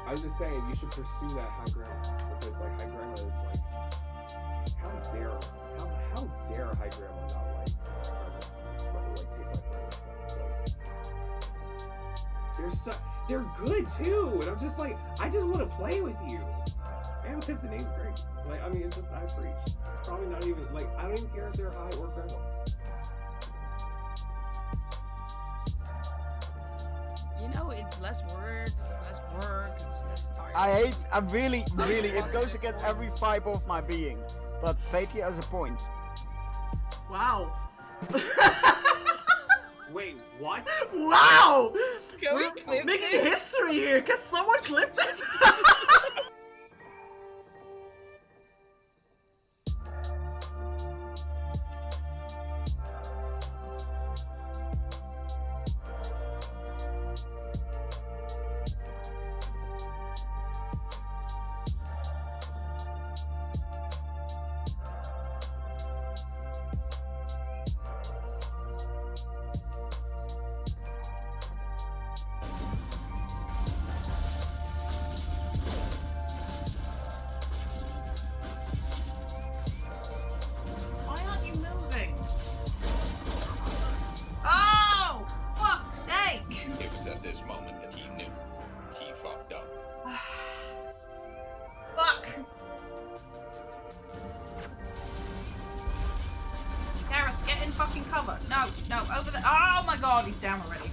I was just saying you should pursue that high grandma because like high grandma is like how dare high grandma not like take like they're good too, and I'm just like I just want to play with you, and because the name's great. Like I mean it's just I preach. It's probably not even like I don't even care if they're high or grandma. You know, it's less words, it's less work, it's less tired. I really, it goes against every fiber of my being. But Fakie has a point. Wow. Wait, what? Wow! Can we We're clip making this? history here. Can someone clip this? Why aren't you moving? Oh! Fuck's sake! It was at this moment that he knew. He fucked up. Fuck! Garrus, get in fucking cover. No, over there. Oh my god, he's down already.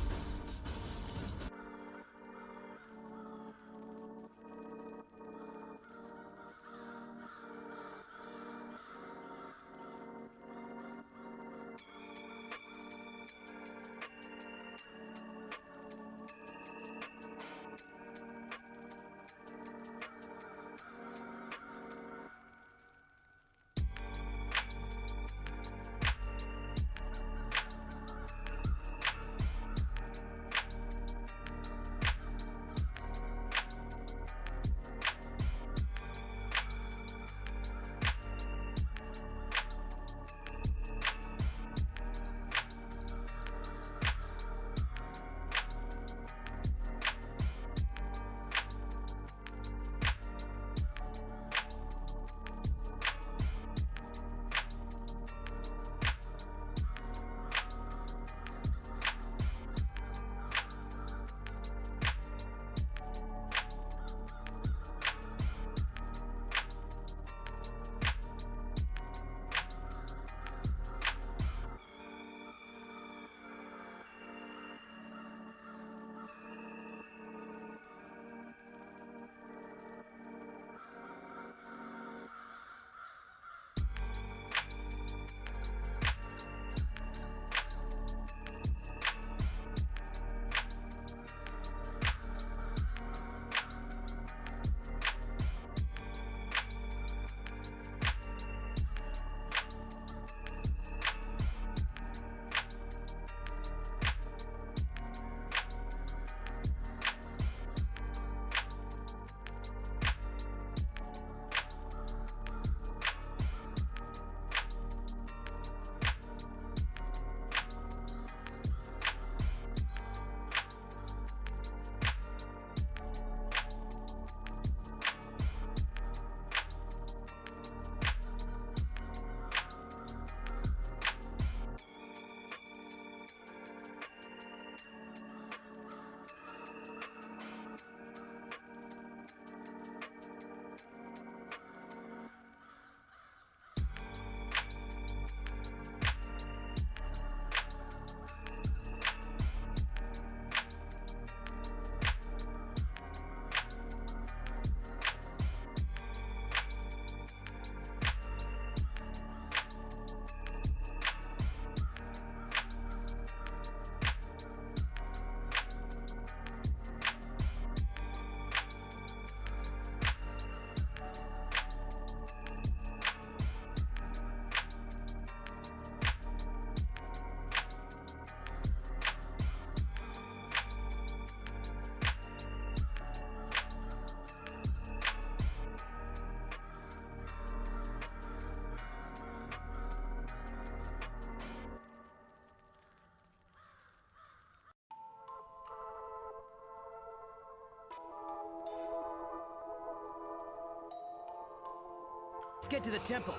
Let's get to the temple.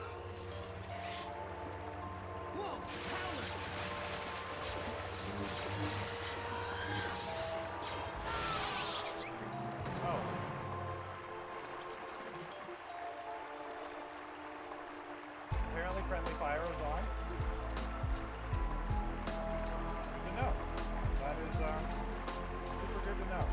Whoa, howlers! Oh. Apparently friendly fire was on. Good to know. That is super good to know.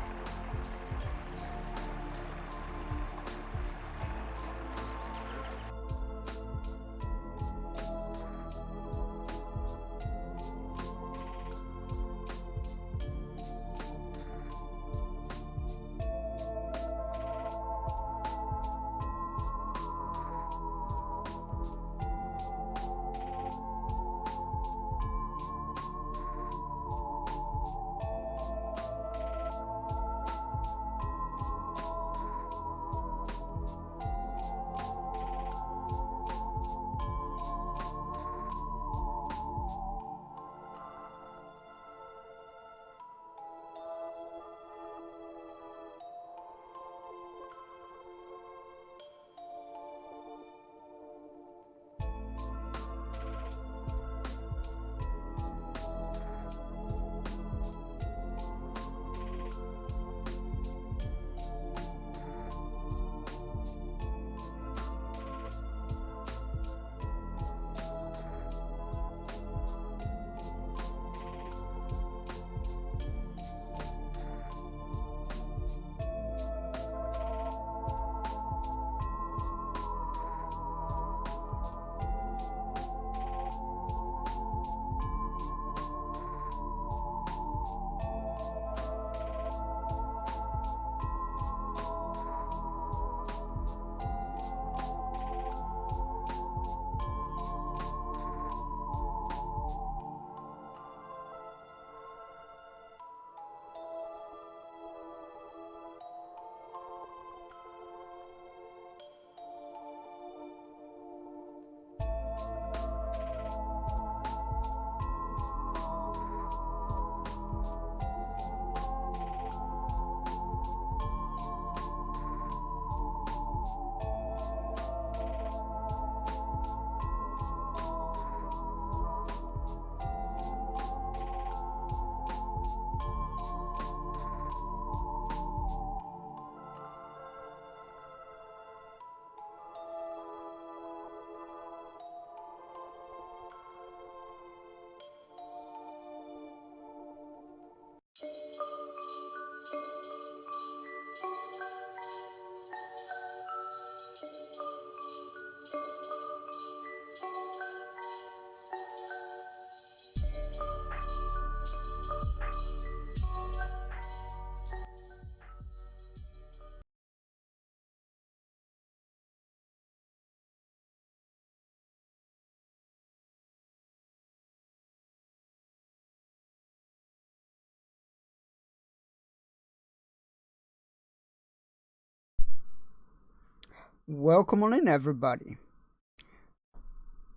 Welcome on in, everybody.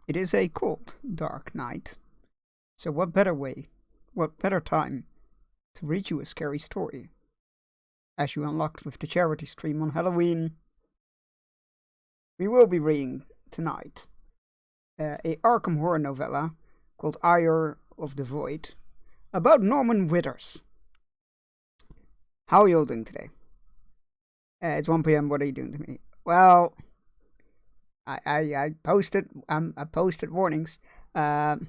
It is a cold, dark night. So what better time to read you a scary story? As you unlocked with the charity stream on Halloween, we will be reading tonight a Arkham horror novella called Ire of the Void about Norman Withers. How are you all doing today? It's 1 p.m. What are you doing to me? Well, I posted warnings. Good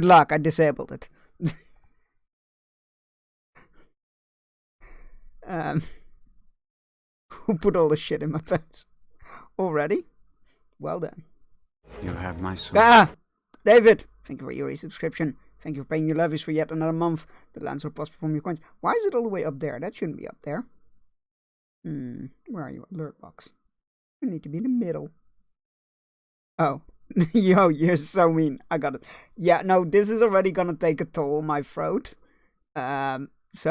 luck. I disabled it. Who put all this shit in my pants? Already? Well done. You have my soul. Ah! David! Thank you for your resubscription. Thank you for paying your levies for yet another month. The lands will possible from your coins. Why is it all the way up there? That shouldn't be up there. Where are you? Alert box. You need to be in the middle. Oh. Yo, you're so mean. I got it. Yeah, no, this is already gonna take a toll on my throat. So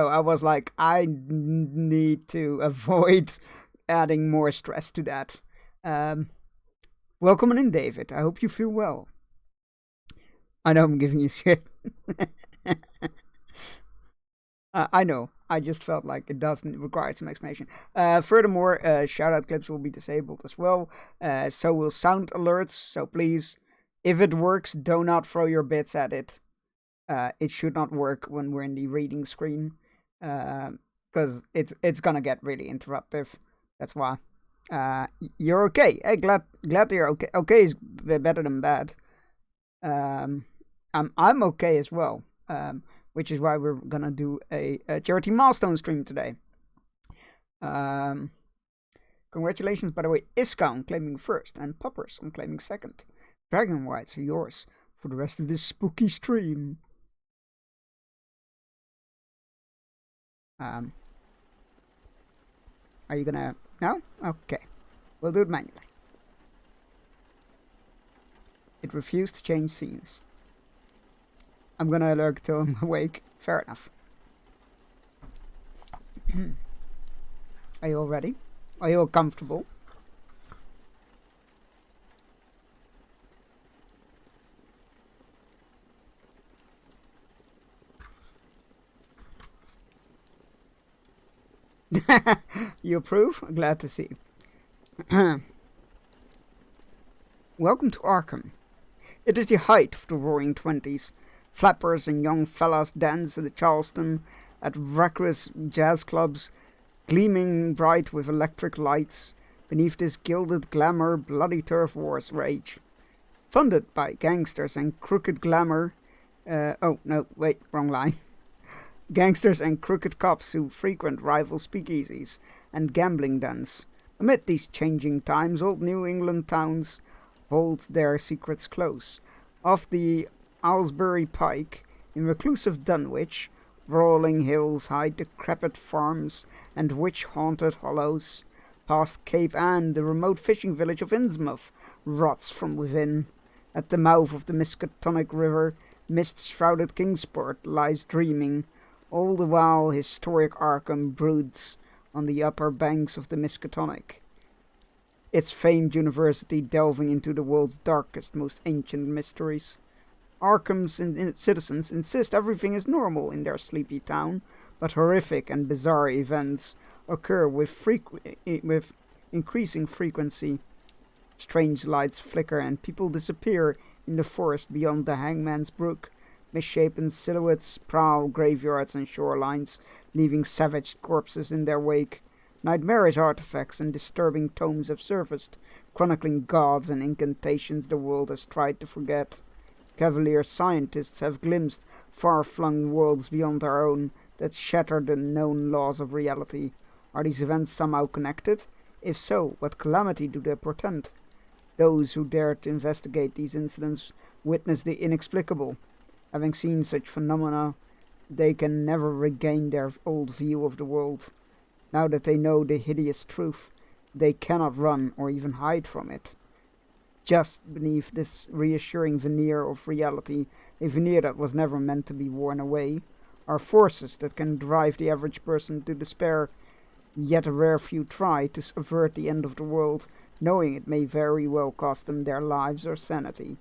I was like, I need to avoid adding more stress to that. Welcome in, David. I hope you feel well. I know I'm giving you shit. I know. I just felt like it doesn't require some explanation. Furthermore, shout-out clips will be disabled as well. So will sound alerts. So please, if it works, do not throw your bits at it. It should not work when we're in the reading screen. Because it's gonna get really interruptive. That's why. You're okay. Hey, glad you're okay. Okay is better than bad. I'm okay as well. Which is why we're gonna do a charity milestone stream today. Congratulations, by the way, Iska on claiming first, and Poppers on claiming second. Dragon Whites are yours for the rest of this spooky stream. Are you gonna... No? Okay. We'll do it manually. It refused to change scenes. I'm gonna alert till I'm awake. Fair enough. Are you all ready? Are you all comfortable? You approve? Glad to see. Welcome to Arkham. It is the height of the roaring 20s. Flappers and young fellas dance at the Charleston, at reckless jazz clubs, gleaming bright with electric lights. Beneath this gilded glamour, bloody turf wars rage. Funded by gangsters and crooked glamour. Oh, no, wait, wrong line. Gangsters and crooked cops who frequent rival speakeasies and gambling dens. Amid these changing times, old New England towns hold their secrets close. Off the Owlsbury Pike, in reclusive Dunwich, rolling hills hide decrepit farms and witch-haunted hollows. Past Cape Ann, the remote fishing village of Innsmouth rots from within. At the mouth of the Miskatonic River, mist-shrouded Kingsport lies dreaming. All the while historic Arkham broods on the upper banks of the Miskatonic, its famed university delving into the world's darkest, most ancient mysteries. Arkham's citizens insist everything is normal in their sleepy town, but horrific and bizarre events occur with increasing frequency. Strange lights flicker and people disappear in the forest beyond the Hangman's Brook. Misshapen silhouettes prowl graveyards and shorelines, leaving savage corpses in their wake. Nightmarish artifacts and disturbing tomes have surfaced, chronicling gods and incantations the world has tried to forget. Cavalier scientists have glimpsed far-flung worlds beyond our own that shatter the known laws of reality. Are these events somehow connected? If so, what calamity do they portend? Those who dare to investigate these incidents witness the inexplicable. Having seen such phenomena, they can never regain their old view of the world. Now that they know the hideous truth, they cannot run or even hide from it. Just beneath this reassuring veneer of reality, a veneer that was never meant to be worn away, are forces that can drive the average person to despair. Yet a rare few try to avert the end of the world, knowing it may very well cost them their lives or sanity.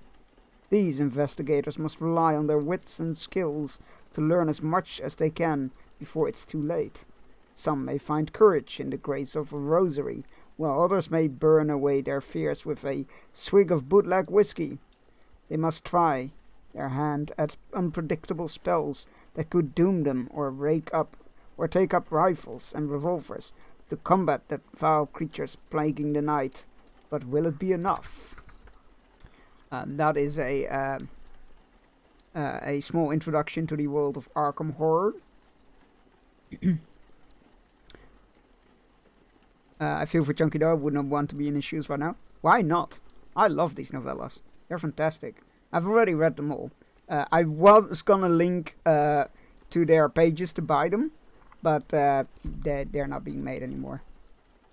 These investigators must rely on their wits and skills to learn as much as they can before it's too late. Some may find courage in the grace of a rosary, while others may burn away their fears with a swig of bootleg whiskey. They must try their hand at unpredictable spells that could doom them, or take up rifles and revolvers to combat the foul creatures plaguing the night. But will it be enough? That is a small introduction to the world of Arkham Horror. I feel for Chunky though. I would not want to be in his shoes right now. Why not? I love these novellas. They're fantastic. I've already read them all. I was gonna link to their pages to buy them, but they're not being made anymore.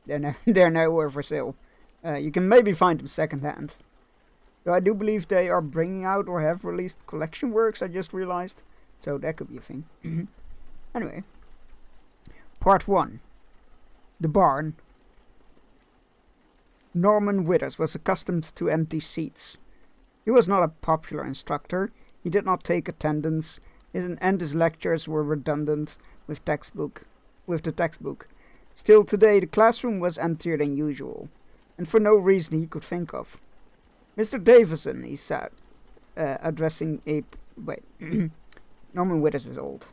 They're nowhere for sale. You can maybe find them secondhand. Though I do believe they are bringing out or have released collection works, I just realized. So that could be a thing. Anyway. Part 1. The Barn. Norman Withers was accustomed to empty seats. He was not a popular instructor. He did not take attendance, and his lectures were redundant, with the textbook. Still today the classroom was emptier than usual, and for no reason he could think of. Mr. Davison, he said, addressing a... Wait. Norman Withers is old.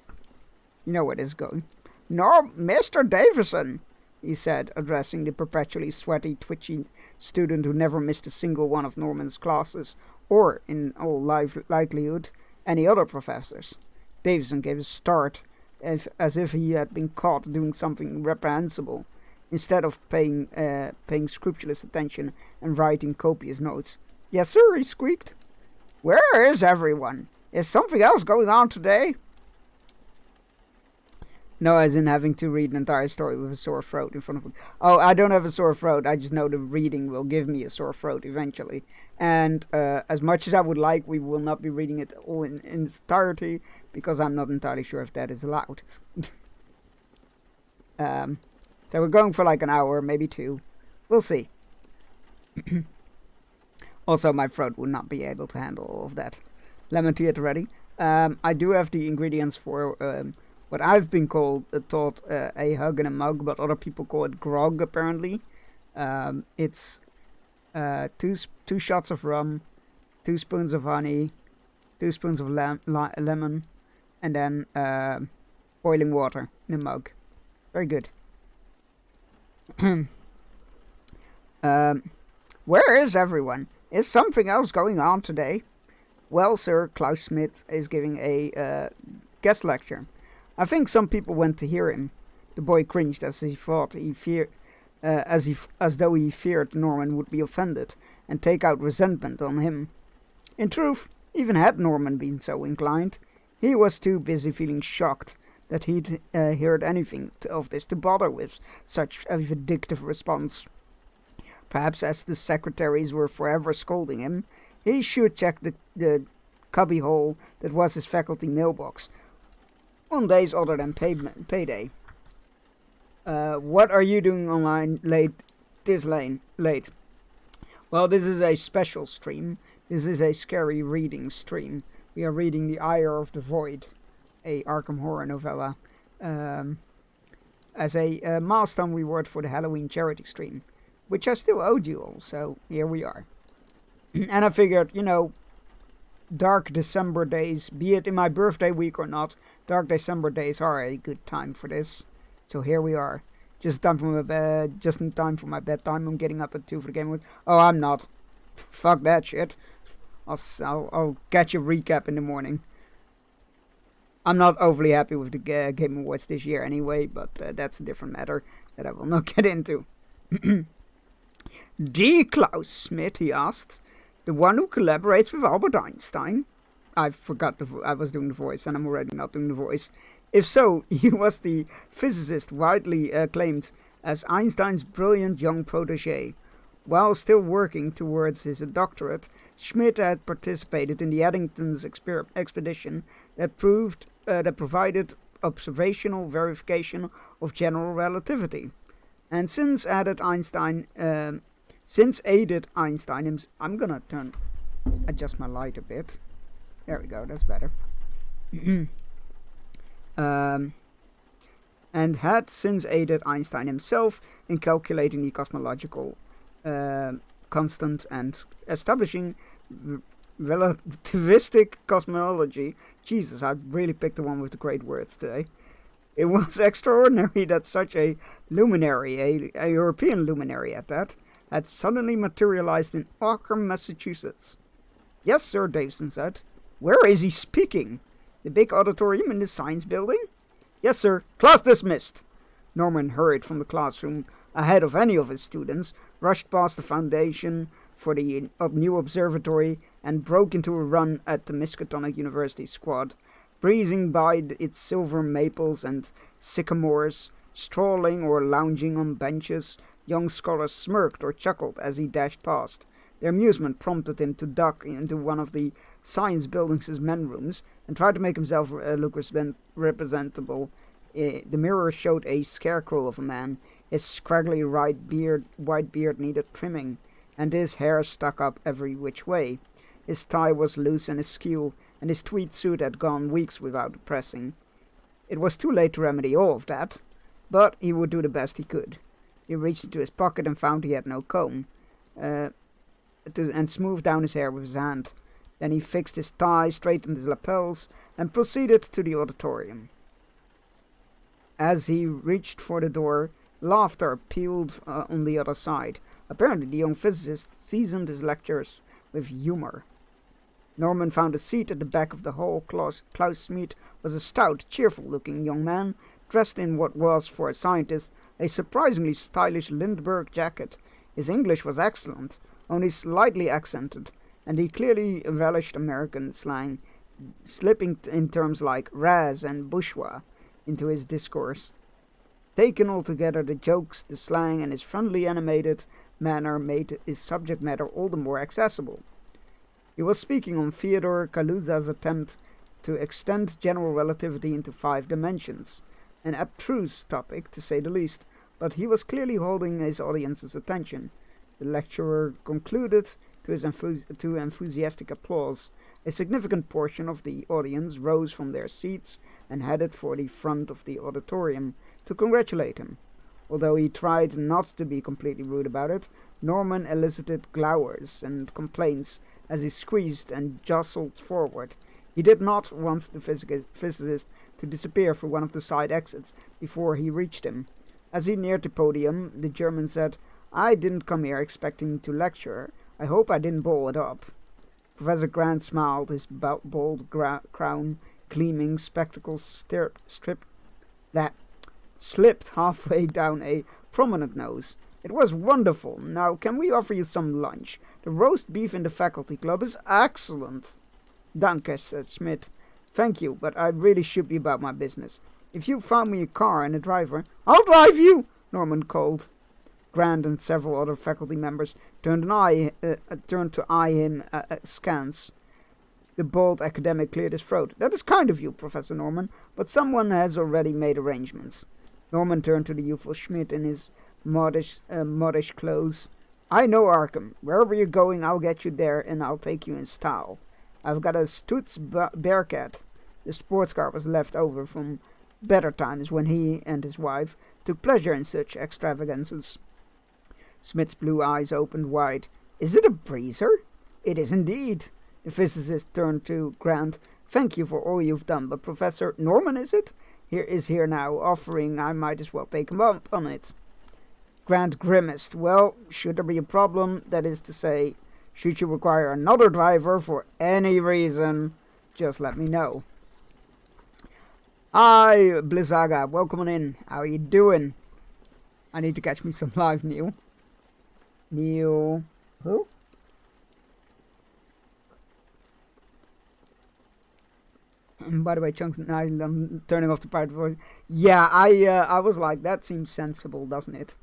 You know where this is going. No, Mr. Davison, he said, addressing the perpetually sweaty, twitchy student who never missed a single one of Norman's classes, or, in all likelihood, any other professors. Davison gave a start, as if he had been caught doing something reprehensible, instead of paying scrupulous attention and writing copious notes. Yes, sir, he squeaked. Where is everyone? Is something else going on today? No, as in having to read an entire story with a sore throat in front of him. Oh, I don't have a sore throat. I just know the reading will give me a sore throat eventually. And as much as I would like, we will not be reading it all in its entirety, because I'm not entirely sure if that is allowed. So we're going for like an hour, maybe 2. We'll see. Also, my throat will not be able to handle all of that. Lemon tea at the ready. I do have the ingredients for what I've been taught a hug in a mug, but other people call it grog apparently. It's 2 shots of rum, 2 spoons of honey, 2 spoons of lemon, and then boiling water in a mug. Very good. Where is everyone? Is something else going on today? Well, sir, Klaus Schmidt is giving a guest lecture. I think some people went to hear him. The boy cringed as he thought as though he feared Norman would be offended and take out resentment on him. In truth, even had Norman been so inclined, he was too busy feeling shocked that he'd heard anything of this to bother with such a vindictive response. Perhaps as the secretaries were forever scolding him, he should check the cubbyhole that was his faculty mailbox on days other than payday. What are you doing online late? Well, this is a special stream. This is a scary reading stream. We are reading The Ire of the Void, a Arkham horror novella, as a milestone reward for the Halloween charity stream, which I still owed you all, so here we are. And I figured, dark December days, be it in my birthday week or not, dark December days are a good time for this. So here we are. Just in time for my bedtime. I'm getting up at 2 for the Game Awards. Oh, I'm not. Fuck that shit. I'll catch a recap in the morning. I'm not overly happy with the Game Awards this year anyway, but that's a different matter that I will not get into. D. Klaus Schmidt, he asked. The one who collaborates with Albert Einstein? I forgot I was doing the voice, and I'm already not doing the voice. If so, he was the physicist widely acclaimed as Einstein's brilliant young protege. While still working towards his doctorate, Schmidt had participated in the Eddington's expedition that provided observational verification of general relativity, and since aided Einstein. I'm gonna adjust my light a bit. There we go, that's better. And had since aided Einstein himself in calculating the cosmological constant and establishing relativistic cosmology. Jesus, I really picked the one with the great words today. It was extraordinary that such a luminary, a European luminary at that, had suddenly materialized in Arkham, Massachusetts. Yes, sir, Davison said. Where is he speaking? The big auditorium in the science building? Yes, sir. Class dismissed. Norman hurried from the classroom ahead of any of his students, rushed past the foundation for the new observatory, and broke into a run at the Miskatonic University squad, breezing by its silver maples and sycamores, strolling or lounging on benches. Young scholars smirked or chuckled as he dashed past. Their amusement prompted him to duck into one of the science building's men rooms and try to make himself look representable. The mirror showed a scarecrow of a man. His scraggly white beard needed trimming, and his hair stuck up every which way. His tie was loose and askew, and his tweed suit had gone weeks without pressing. It was too late to remedy all of that, but he would do the best he could. He reached into his pocket and found he had no comb, and smoothed down his hair with his hand. Then he fixed his tie, straightened his lapels, and proceeded to the auditorium. As he reached for the door, laughter pealed on the other side. Apparently the young physicist seasoned his lectures with humor. Norman found a seat at the back of the hall. Klaus Schmidt was a stout, cheerful-looking young man, dressed in what was, for a scientist, a surprisingly stylish Lindbergh jacket. His English was excellent, only slightly accented, and he clearly relished American slang, slipping in terms like raz and bourgeois into his discourse. Taken altogether, the jokes, the slang, and his friendly animated manner made his subject matter all the more accessible. He was speaking on Fyodor Kaluza's attempt to extend general relativity into 5 dimensions, an abstruse topic, to say the least, but he was clearly holding his audience's attention. The lecturer concluded to enthusiastic applause. A significant portion of the audience rose from their seats and headed for the front of the auditorium to congratulate him. Although he tried not to be completely rude about it, Norman elicited glowers and complaints as he squeezed and jostled forward. He did not want the physicist to disappear through one of the side exits before he reached him. As he neared the podium, the German said, "I didn't come here expecting to lecture. I hope I didn't ball it up." Professor Grant smiled, his bald crown gleaming, spectacles slipped halfway down a prominent nose. "It was wonderful. Now, can we offer you some lunch? The roast beef in the faculty club is excellent." "Danke," said Schmidt. "Thank you, but I really should be about my business. If you found me a car and a driver—" "I'll drive you!" Norman called. Grant and several other faculty members turned to eye him askance. The bald academic cleared his throat. "That is kind of you, Professor Norman, but someone has already made arrangements." Norman turned to the youthful Schmidt in his modish clothes. "I know Arkham. Wherever you're going, I'll get you there, and I'll take you in style. I've got a Stutz Bearcat." The sports car was left over from better times when he and his wife took pleasure in such extravagances. Smith's blue eyes opened wide. "Is it a breezer?" "It is indeed." The physicist turned to Grant. "Thank you for all you've done, but Professor Norman, is it? Here now, offering I might as well take him up on it." Grant grimaced. "Well, should there be a problem, that is to say, should you require another driver for any reason, just let me know." "Hi, Blizzaga, welcome on in. How are you doing?" I need to catch me some live, Neil. Neil. Who? And by the way, Chunks, I'm turning off the private voice. Yeah, I was like, that seems sensible, doesn't it?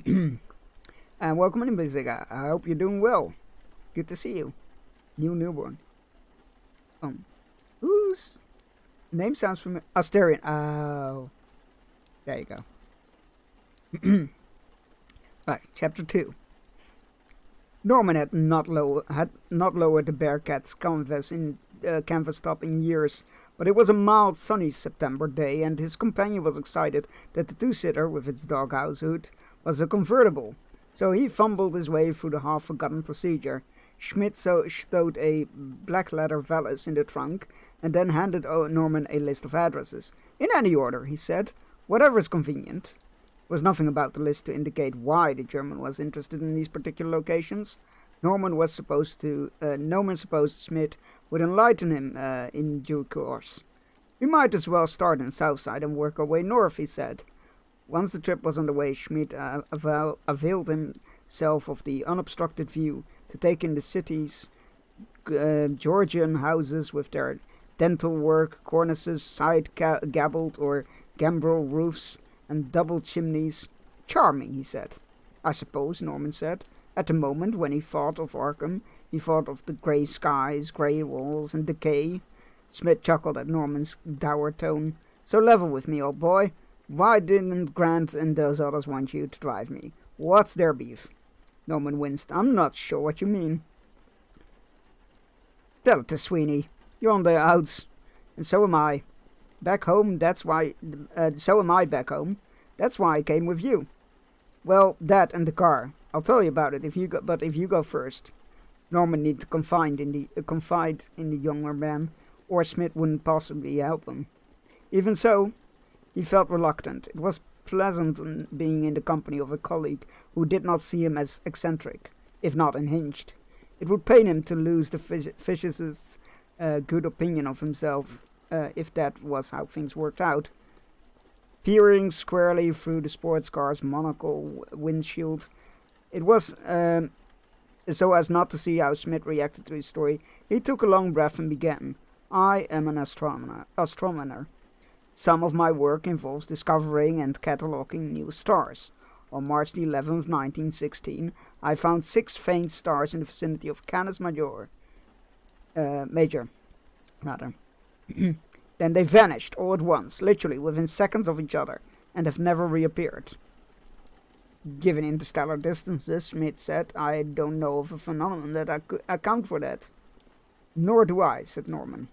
And welcome in, Blizzaga. I hope you're doing well. Good to see you. New newborn. Whose name sounds familiar? Asterion. Oh. There you go. Right, chapter 2. Norman had not lowered the Bearcat's canvas top in years, but it was a mild, sunny September day, and his companion was excited that the two-sitter, with its doghouse hood, was a convertible. So he fumbled his way through the half-forgotten procedure. Schmidt stowed a black leather valise in the trunk, and then handed Norman a list of addresses. "In any order," he said, "whatever is convenient." There was nothing about the list to indicate why the German was interested in these particular locations. Norman supposed Schmidt would enlighten him in due course. "We might as well start in Southside and work our way north," he said. Once the trip was underway, Schmidt availed himself of the unobstructed view to take in the city's Georgian houses with their dental work, cornices, side-gabbled or gambrel roofs, and double chimneys. "Charming," he said. "I suppose," Norman said. At the moment when he thought of Arkham, he thought of the grey skies, grey walls, and decay. Smith chuckled at Norman's dour tone. "So level with me, old boy. Why didn't Grant and those others want you to drive me? What's their beef?" Norman winced. "I'm not sure what you mean." "Tell it to Sweeney. You're on the outs, and so am I. Back home, that's why... so am I back home. That's why I came with you. Well, that and the car. I'll tell you about it if you go, but if you go first. Norman needed to confide in the younger man, or Smith wouldn't possibly help him. Even so, he felt reluctant. It was pleasant being in the company of a colleague who did not see him as eccentric, if not unhinged. It would pain him to lose the physicist's good opinion of himself, if that was how things worked out. Peering squarely through the sports car's monocle windshield, it was so as not to see how Smith reacted to his story. He took a long breath and began. I am an astronomer. Some of my work involves discovering and cataloging new stars. On March the 11th, 1916, I found 6 faint stars in the vicinity of Canis Major. Major. Then they vanished all at once, literally within seconds of each other, and have never reappeared. Given interstellar distances, Smith said, I don't know of a phenomenon that could account for that. Nor do I, said Norman.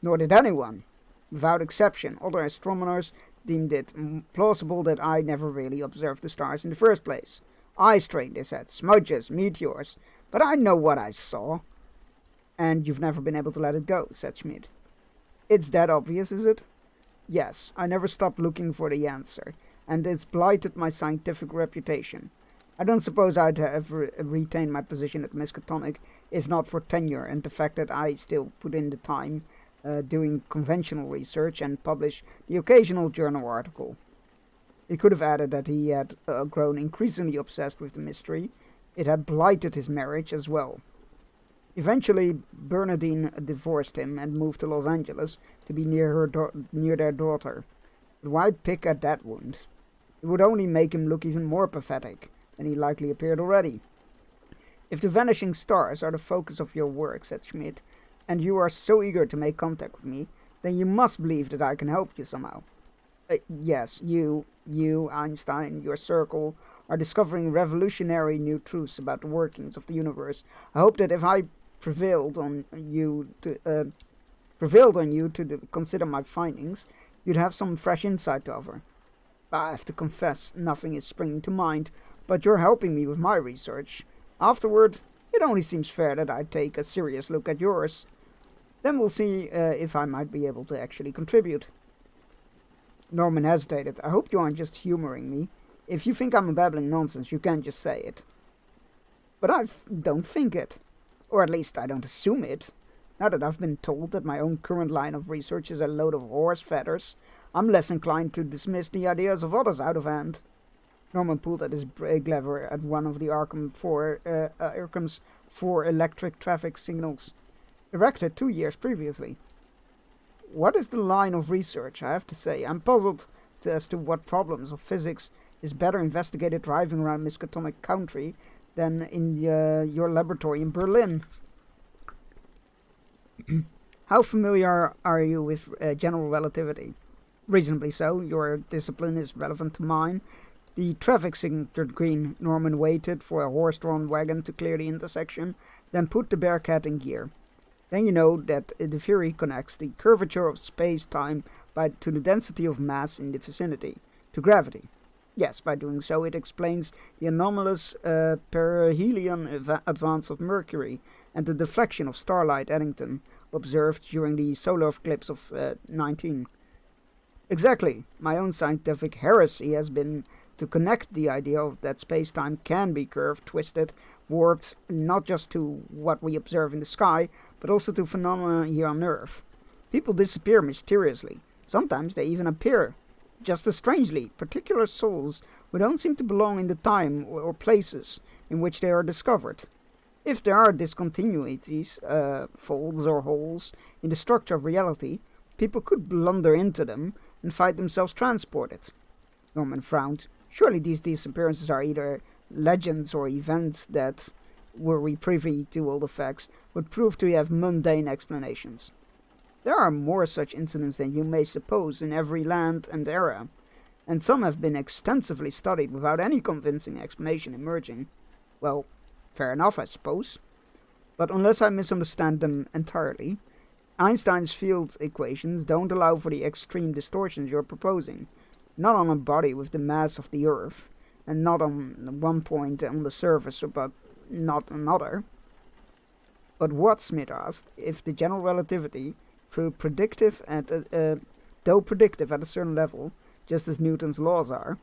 Nor did anyone. Without exception, other astronomers deemed it plausible that I never really observed the stars in the first place. Eye strain, they said, smudges, meteors, but I know what I saw. And you've never been able to let it go, said Schmidt. It's that obvious, is it? Yes, I never stopped looking for the answer, and it's blighted my scientific reputation. I don't suppose I'd have retained my position at Miskatonic if not for tenure and the fact that I still put in the time doing conventional research and publish the occasional journal article. He could have added that he had grown increasingly obsessed with the mystery. It had blighted his marriage as well. Eventually, Bernadine divorced him and moved to Los Angeles to be near their daughter. But why pick at that wound? It would only make him look even more pathetic than he likely appeared already. If the vanishing stars are the focus of your work, said Schmidt, and you are so eager to make contact with me, then you must believe that I can help you somehow. Yes, you, Einstein, your circle, are discovering revolutionary new truths about the workings of the universe. I hope that if I prevailed on you to consider my findings, you'd have some fresh insight to offer. I have to confess, nothing is springing to mind, but you're helping me with my research. Afterward, it only seems fair that I take a serious look at yours. Then we'll see if I might be able to actually contribute. Norman hesitated. I hope you aren't just humoring me. If you think I'm babbling nonsense, you can just say it. But I don't think it. Or at least I don't assume it. Now that I've been told that my own current line of research is a load of horse feathers, I'm less inclined to dismiss the ideas of others out of hand. Norman pulled at his brake lever at one of the Arkham's 4 electric traffic signals, erected 2 years previously. What is the line of research? I have to say, I'm puzzled as to what problems of physics is better investigated driving around Miskatonic Country than in your laboratory in Berlin. How familiar are you with general relativity? Reasonably so. Your discipline is relevant to mine. The traffic signal turned green. Norman waited for a horse-drawn wagon to clear the intersection, then put the Bearcat in gear. Then you know that the theory connects the curvature of space-time to the density of mass in the vicinity, to gravity. Yes, by doing so it explains the anomalous perihelion advance of Mercury and the deflection of starlight Eddington observed during the solar eclipse of 19. Exactly. My own scientific heresy has been to connect the idea of that space-time can be curved, twisted, warped, not just to what we observe in the sky, but also to phenomena here on Earth. People disappear mysteriously. Sometimes they even appear just as strangely, particular souls who don't seem to belong in the time or places in which they are discovered. If there are discontinuities, folds or holes in the structure of reality, people could blunder into them and find themselves transported. Norman frowned. Surely these disappearances are either legends or events that, were we privy to all the facts, would prove to have mundane explanations. There are more such incidents than you may suppose in every land and era, and some have been extensively studied without any convincing explanation emerging. Well, fair enough, I suppose. But unless I misunderstand them entirely, Einstein's field equations don't allow for the extreme distortions you're proposing. Not on a body with the mass of the Earth, and not on one point on the surface, but not another. But what, Smith asked, if the general relativity, though predictive at a certain level, just as Newton's laws are,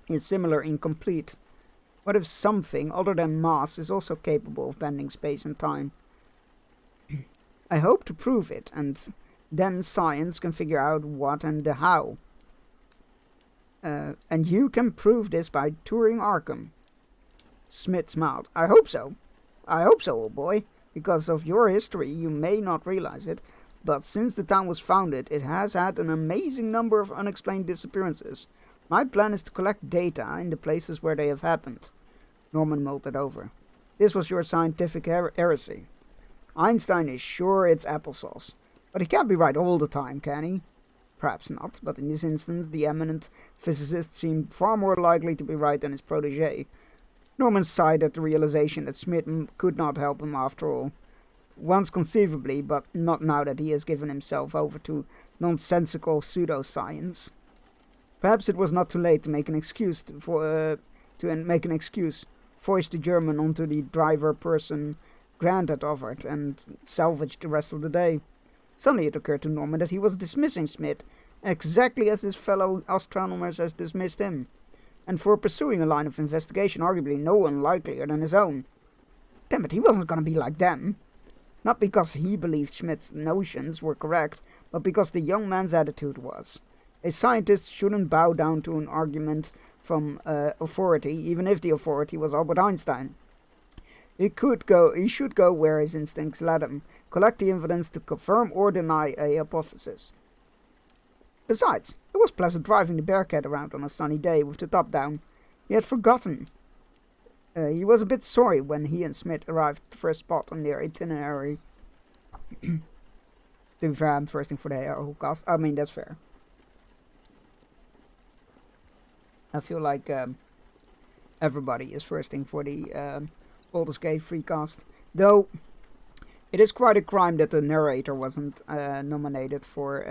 is similar incomplete? What if something other than mass is also capable of bending space and time? I hope to prove it, and then science can figure out what and the how. And you can prove this by touring Arkham. Smith smiled. I hope so. I hope so, old boy. Because of your history, you may not realize it, but since the town was founded, it has had an amazing number of unexplained disappearances. My plan is to collect data in the places where they have happened. Norman mulled it over. This was your scientific heresy. Einstein is sure it's applesauce, but he can't be right all the time, can he? Perhaps not, but in this instance the eminent physicist seemed far more likely to be right than his protégé. Norman sighed at the realization that Smith could not help him after all. Once conceivably, but not now that he has given himself over to nonsensical pseudoscience. Perhaps it was not too late to make an excuse foist the German onto the driver person Grant had offered, and salvage the rest of the day. Suddenly it occurred to Norman that he was dismissing Smith exactly as his fellow astronomers had dismissed him, and for pursuing a line of investigation arguably no unlikelier than his own. Damn it, he wasn't going to be like them. Not because he believed Smith's notions were correct, but because the young man's attitude was. A scientist shouldn't bow down to an argument from authority, even if the authority was Albert Einstein. He should go where his instincts led him, collect the evidence to confirm or deny a hypothesis. Besides, it was pleasant driving the Bearcat around on a sunny day with the top down. He had forgotten. He was a bit sorry when he and Smith arrived at the first spot on their itinerary. To be fair, I'm thirsting for the whole cast. I mean, that's fair. I feel like everybody is thirsting for the Baldur's Gate free cast. Though, it is quite a crime that the narrator wasn't nominated for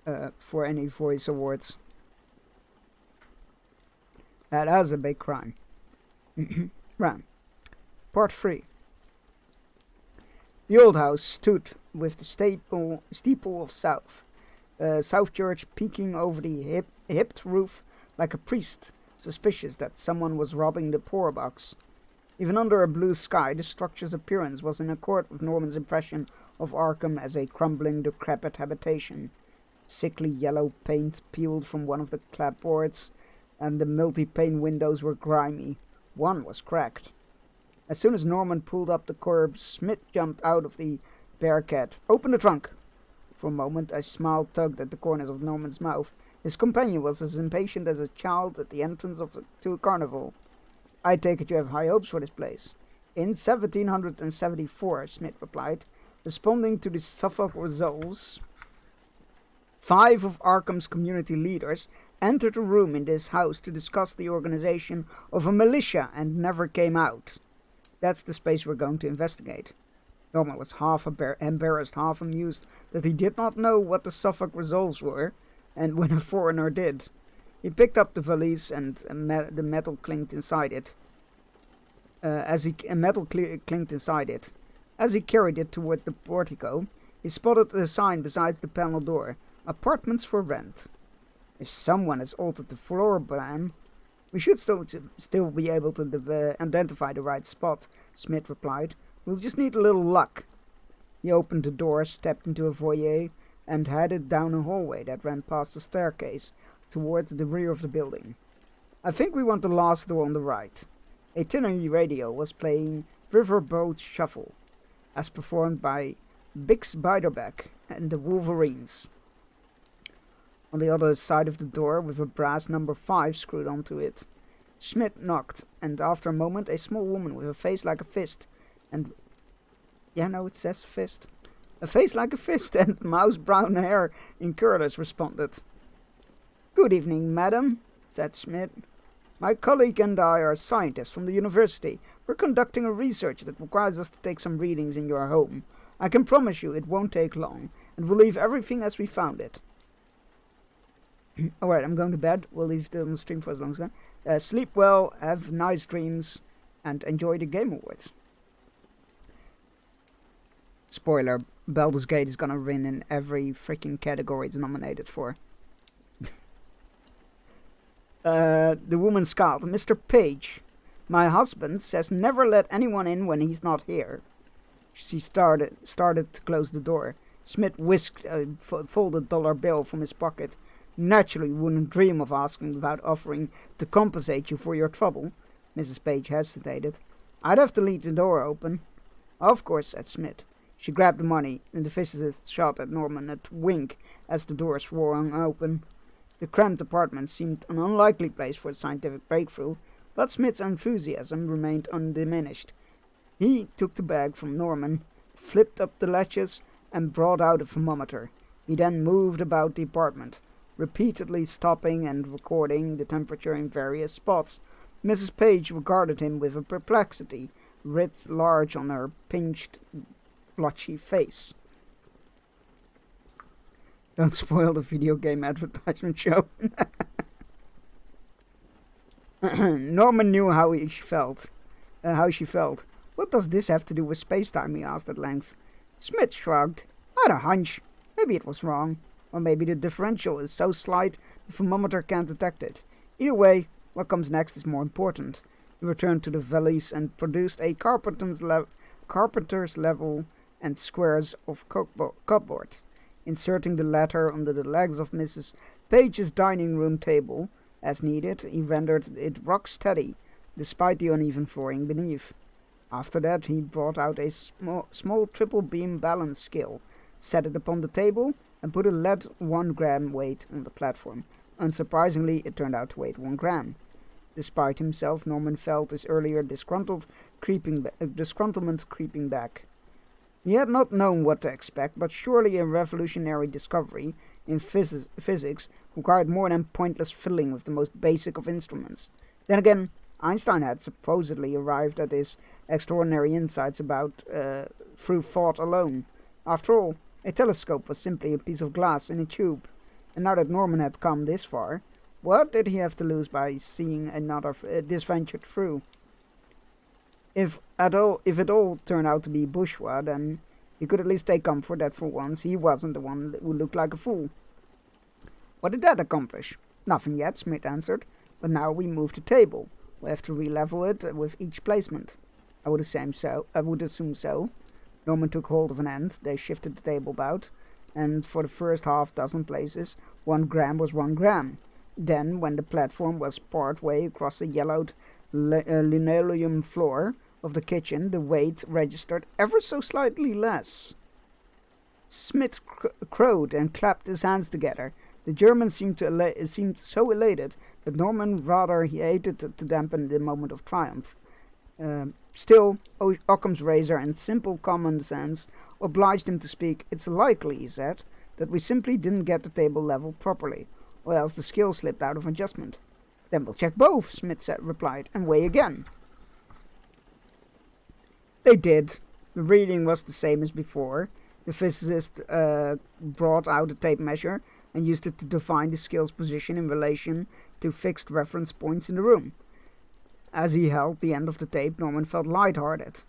any voice awards. That is a big crime. Right. Part 3. The old house stood with the steeple of South Church peeking over the hipped roof like a priest, suspicious that someone was robbing the poor box. Even under a blue sky, the structure's appearance was in accord with Norman's impression of Arkham as a crumbling, decrepit habitation. Sickly yellow paint peeled from one of the clapboards, and the multi-pane windows were grimy. One was cracked. As soon as Norman pulled up the curb, Smith jumped out of the Bearcat. Open the trunk! For a moment, a smile tugged at the corners of Norman's mouth. His companion was as impatient as a child at the entrance to a carnival. I take it you have high hopes for this place. In 1774, Smith replied, responding to the Suffolk resolves. 5 of Arkham's community leaders entered a room in this house to discuss the organization of a militia and never came out. That's the space we're going to investigate. Norman was half embarrassed, half amused that he did not know what the Suffolk resolves were, and when a foreigner did. He picked up the valise and the metal clinked inside it. As he carried it towards the portico, he spotted a sign beside the panel door. Apartments for rent. If someone has altered the floor plan, we should still be able to identify the right spot, Smith replied. We'll just need a little luck. He opened the door, stepped into a foyer, and headed down a hallway that ran past the staircase towards the rear of the building. I think we want the last door on the right. A tinny radio was playing Riverboat Shuffle, as performed by Bix Beiderbecke and the Wolverines. On the other side of the door, with a brass number 5 screwed onto it, Schmidt knocked, and after a moment a small woman with a face like a fist and... yeah, no, it says fist. A face like a fist and mouse brown hair in curlers responded. Good evening, madam, said Schmidt. My colleague and I are scientists from the university. We're conducting a research that requires us to take some readings in your home. I can promise you it won't take long, and we'll leave everything as we found it. Alright, I'm going to bed. We'll leave it on the stream for as long as we can. Sleep well, have nice dreams, and enjoy the Game Awards. Spoiler, Baldur's Gate is gonna win in every freaking category it's nominated for. The woman scowled. Mr. Page, my husband says never let anyone in when he's not here. She started to close the door. Smith whisked a folded dollar bill from his pocket. Naturally, wouldn't dream of asking without offering to compensate you for your trouble. Mrs. Page hesitated. I'd have to leave the door open. Of course, said Smith. She grabbed the money, and the physicist shot at Norman a wink as the door swung open. The cramped apartment seemed an unlikely place for a scientific breakthrough, but Smith's enthusiasm remained undiminished. He took the bag from Norman, flipped up the latches, and brought out a thermometer. He then moved about the apartment, repeatedly stopping and recording the temperature in various spots. Mrs. Page regarded him with a perplexity writ large on her pinched, blotchy face. Don't spoil the video game advertisement show. Norman knew how she felt. What does this have to do with space-time? He asked at length. Smith shrugged. I had a hunch. Maybe it was wrong. Or maybe the differential is so slight the thermometer can't detect it. Either way, what comes next is more important. He returned to the valise and produced a carpenter's level and squares of cupboard. Inserting the latter under the legs of Mrs. Page's dining room table, as needed, he rendered it rock steady, despite the uneven flooring beneath. After that, he brought out a small triple beam balance scale, set it upon the table, and put a lead 1 gram weight on the platform. Unsurprisingly, it turned out to weigh 1 gram. Despite himself, Norman felt his earlier disgruntlement creeping back. He had not known what to expect, but surely a revolutionary discovery in physics required more than pointless fiddling with the most basic of instruments. Then again, Einstein had supposedly arrived at his extraordinary insights through thought alone. After all, a telescope was simply a piece of glass in a tube, and now that Norman had come this far, what did he have to lose by seeing this venture through? If it all turned out to be bourgeois, then he could at least take comfort that for once he wasn't the one who looked like a fool. What did that accomplish? Nothing yet, Smith answered, but now we move the table. We have to re-level it with each placement. I would assume so. Norman took hold of an end. They shifted the table about, and for the first half dozen places, 1 gram was 1 gram. Then, when the platform was part way across the yellowed linoleum floor of the kitchen, the weight registered ever so slightly less. Smith crowed and clapped his hands together. The German seemed so elated that Norman rather hated to dampen the moment of triumph. Still, Occam's razor and simple common sense obliged him to speak. It's likely, he said, that we simply didn't get the table leveled properly, or else the scale slipped out of adjustment. Then we'll check both, Smith replied, and weigh again. They did. The reading was the same as before. The physicist brought out a tape measure and used it to define the scale's position in relation to fixed reference points in the room. As he held the end of the tape, Norman felt lighthearted.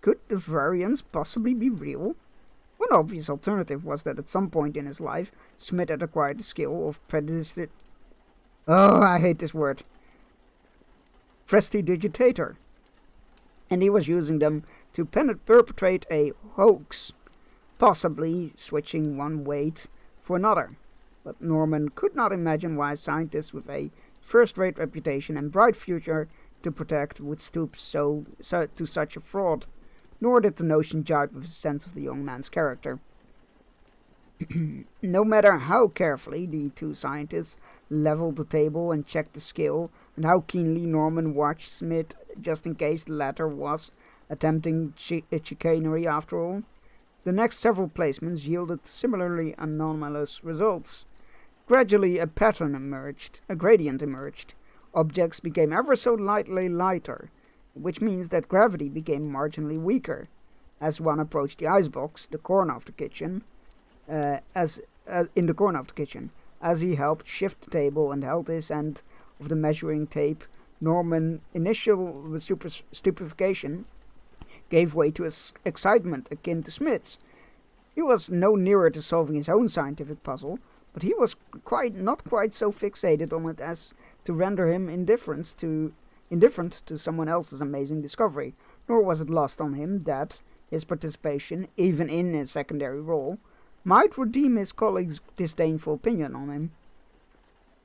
Could the variance possibly be real? One obvious alternative was that at some point in his life, Smith had acquired the skill of I hate this word. Prestidigitator. And he was using them to perpetrate a hoax, possibly switching one weight for another. But Norman could not imagine why a scientist with a first-rate reputation and bright future to protect would stoop to such a fraud, nor did the notion jibe with his sense of the young man's character. No matter how carefully the two scientists leveled the table and checked the scale, and how keenly Norman watched Smith just in case the latter was attempting chicanery after all, the next several placements yielded similarly anomalous results. Gradually a gradient emerged. Objects became ever so lightly lighter, which means that gravity became marginally weaker. as one approached the icebox, the corner of the kitchen, in the corner of the kitchen. As he helped shift the table and held his end of the measuring tape, Norman's initial stupefaction gave way to excitement akin to Smith's. He was no nearer to solving his own scientific puzzle, but he was not quite so fixated on it as to render him indifferent to someone else's amazing discovery. Nor was it lost on him that his participation, even in his secondary role, might redeem his colleague's disdainful opinion on him.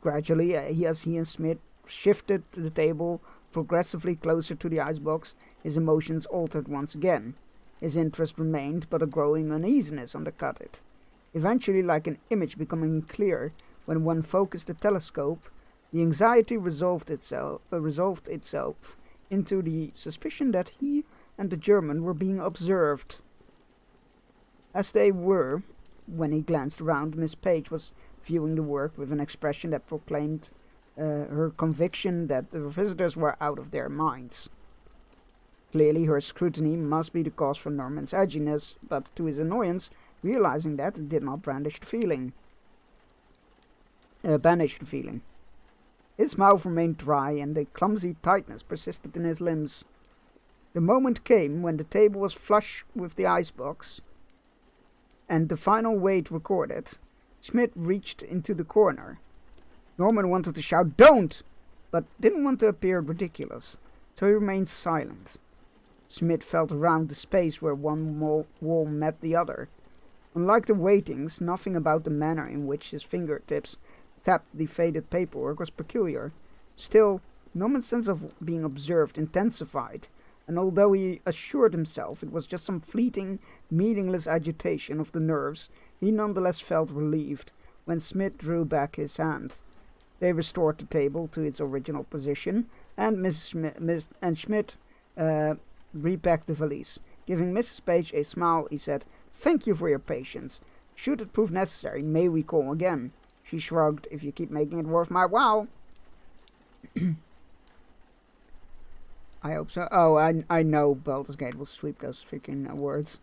Gradually, as he and Smith shifted the table progressively closer to the icebox, his emotions altered once again. His interest remained, but a growing uneasiness undercut it. Eventually, like an image becoming clear when one focused the telescope, the anxiety resolved itself into the suspicion that he and the German were being observed. As they were, when he glanced around, Miss Page was viewing the work with an expression that proclaimed her conviction that the visitors were out of their minds. Clearly, her scrutiny must be the cause for Norman's edginess, but to his annoyance, realizing that, it did not banish the feeling. His mouth remained dry, and a clumsy tightness persisted in his limbs. The moment came when the table was flush with the icebox, and the final weight recorded. Smith reached into the corner. Norman wanted to shout, "Don't!" but didn't want to appear ridiculous, so he remained silent. Smith felt around the space where one wall met the other. Unlike the weightings, nothing about the manner in which his fingertips tapped the faded paperwork was peculiar. Still, Norman's sense of being observed intensified, and although he assured himself it was just some fleeting, meaningless agitation of the nerves, he nonetheless felt relieved when Smith drew back his hand. They restored the table to its original position, and Schmidt repacked the valise. Giving Mrs. Page a smile, he said, "Thank you for your patience. Should it prove necessary, may we call again?" She shrugged. "If you keep making it worth my while." I hope so. Oh, I know Baldur's Gate will sweep those freaking words.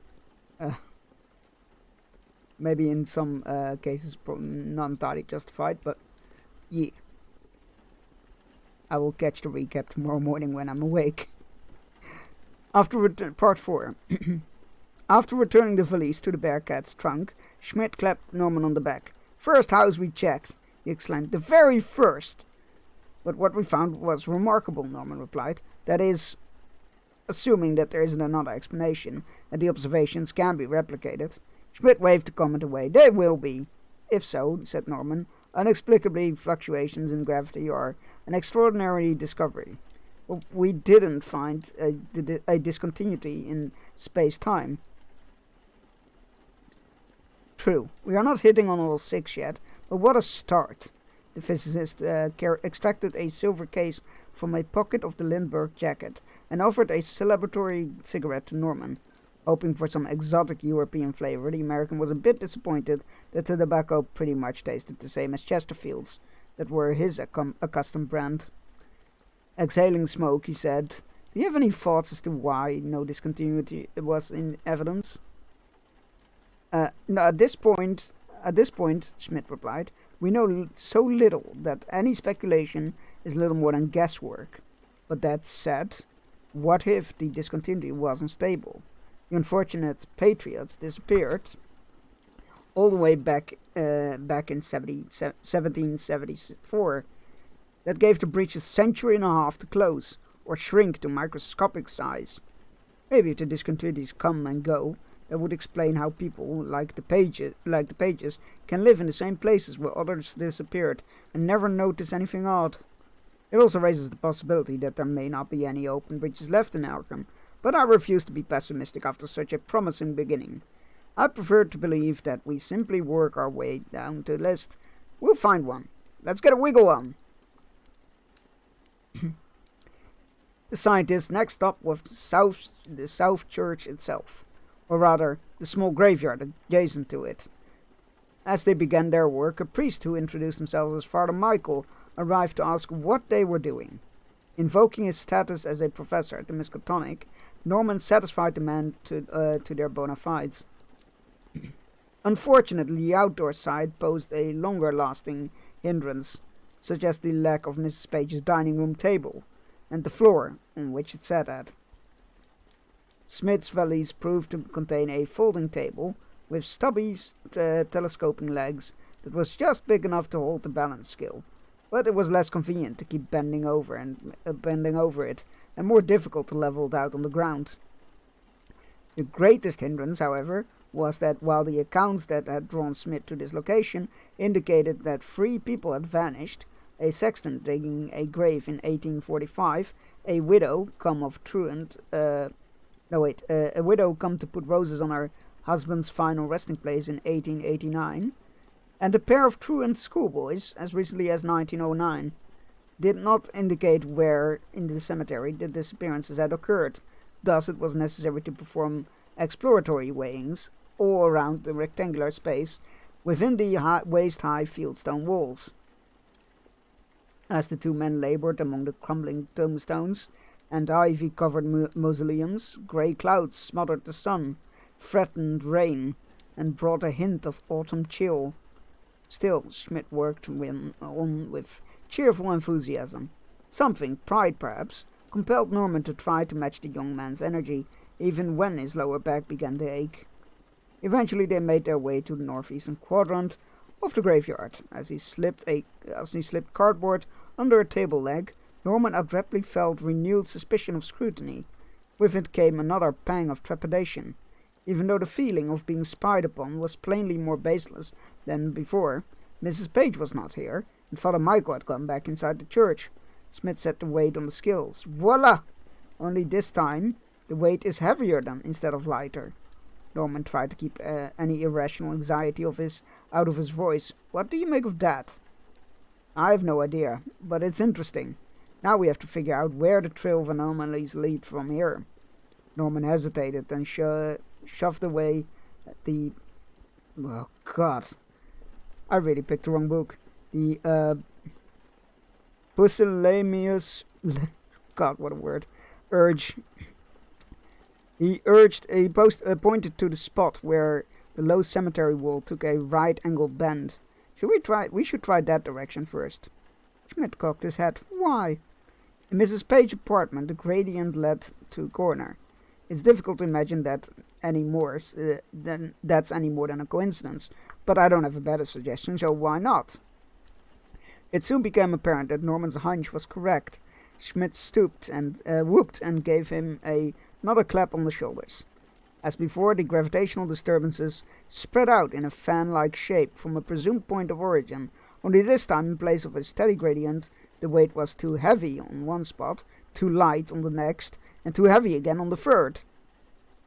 Maybe in some cases not entirely justified, but yeah. I will catch the recap tomorrow morning when I'm awake. Part 4. After returning the valise to the Bearcat's trunk, Schmidt clapped Norman on the back. "First house we checked," he exclaimed. "The very first!" "But what we found was remarkable," Norman replied. "That is, assuming that there isn't another explanation, and the observations can be replicated." Schmidt waved the comment away. "They will be." "If so," said Norman, "inexplicably fluctuations in gravity are an extraordinary discovery. Well, we didn't find a discontinuity in space-time." "True. We are not hitting on all 6 yet, but what a start." The physicist extracted a silver case from a pocket of the Lindbergh jacket and offered a celebratory cigarette to Norman. Hoping for some exotic European flavor, the American was a bit disappointed that the tobacco pretty much tasted the same as Chesterfield's, that were his accustomed brand. Exhaling smoke, he said, "Do you have any thoughts as to why no discontinuity was in evidence?" "No, at this point, Schmidt replied, "we know so little that any speculation is little more than guesswork. But that said, what if the discontinuity wasn't stable? The unfortunate Patriots disappeared all the way back in 1774. That gave the breach a century and a half to close, or shrink to microscopic size. Maybe if the discontinuities come and go, that would explain how people like the Pages can live in the same places where others disappeared and never notice anything odd. It also raises the possibility that there may not be any open breaches left in Arkham, but I refuse to be pessimistic after such a promising beginning. I prefer to believe that we simply work our way down the list. We'll find one. Let's get a wiggle on." The scientists next stopped was the South Church itself, or rather, the small graveyard adjacent to it. As they began their work, a priest who introduced himself as Father Michael arrived to ask what they were doing. Invoking his status as a professor at the Miskatonic, Norman satisfied the men to their bona fides. Unfortunately, the outdoor side posed a longer-lasting hindrance, such as the lack of Mrs. Page's dining room table, and the floor on which it sat at. Smith's valise proved to contain a folding table with stubby telescoping legs that was just big enough to hold the balance scale, but it was less convenient to keep bending over it, and more difficult to level it out on the ground. The greatest hindrance, however, was that while the accounts that had drawn Smith to this location indicated that 3 people had vanished, a sexton digging a grave in 1845, a widow come to put roses on her husband's final resting place in 1889, and a pair of truant schoolboys as recently as 1909, did not indicate where in the cemetery the disappearances had occurred. Thus it was necessary to perform exploratory weighings all around the rectangular space within the waist-high fieldstone walls. As the 2 men labored among the crumbling tombstones and ivy-covered mausoleums, grey clouds smothered the sun, threatened rain, and brought a hint of autumn chill. Still, Schmidt worked on with cheerful enthusiasm. Something, pride perhaps, compelled Norman to try to match the young man's energy, even when his lower back began to ache. Eventually they made their way to the northeastern quadrant of the graveyard. As he slipped cardboard under a table leg, Norman abruptly felt renewed suspicion of scrutiny. With it came another pang of trepidation. Even though the feeling of being spied upon was plainly more baseless than before, Mrs. Page was not here, and Father Michael had gone back inside the church. Smith set the weight on the scales. Voila! Only this time, the weight is heavier instead of lighter. Norman tried to keep any irrational anxiety out of his voice. What do you make of that? I have no idea, but it's interesting. Now we have to figure out where the trail of anomalies lead from here. Norman hesitated and shoved away the... Oh, God. I really picked the wrong book. The, pusillanimous... God, what a word. Urge... He pointed to the spot where the low cemetery wall took a right-angled bend. We should try that direction first. Schmidt cocked his head. Why? In Mrs. Page's apartment, the gradient led to a corner. It's difficult to imagine that's any more than a coincidence, but I don't have a better suggestion, so why not? It soon became apparent that Norman's hunch was correct. Schmidt stooped and whooped and gave him another clap on the shoulders. As before, the gravitational disturbances spread out in a fan-like shape from a presumed point of origin, only this time, in place of a steady gradient, the weight was too heavy on one spot, too light on the next, and too heavy again on the third.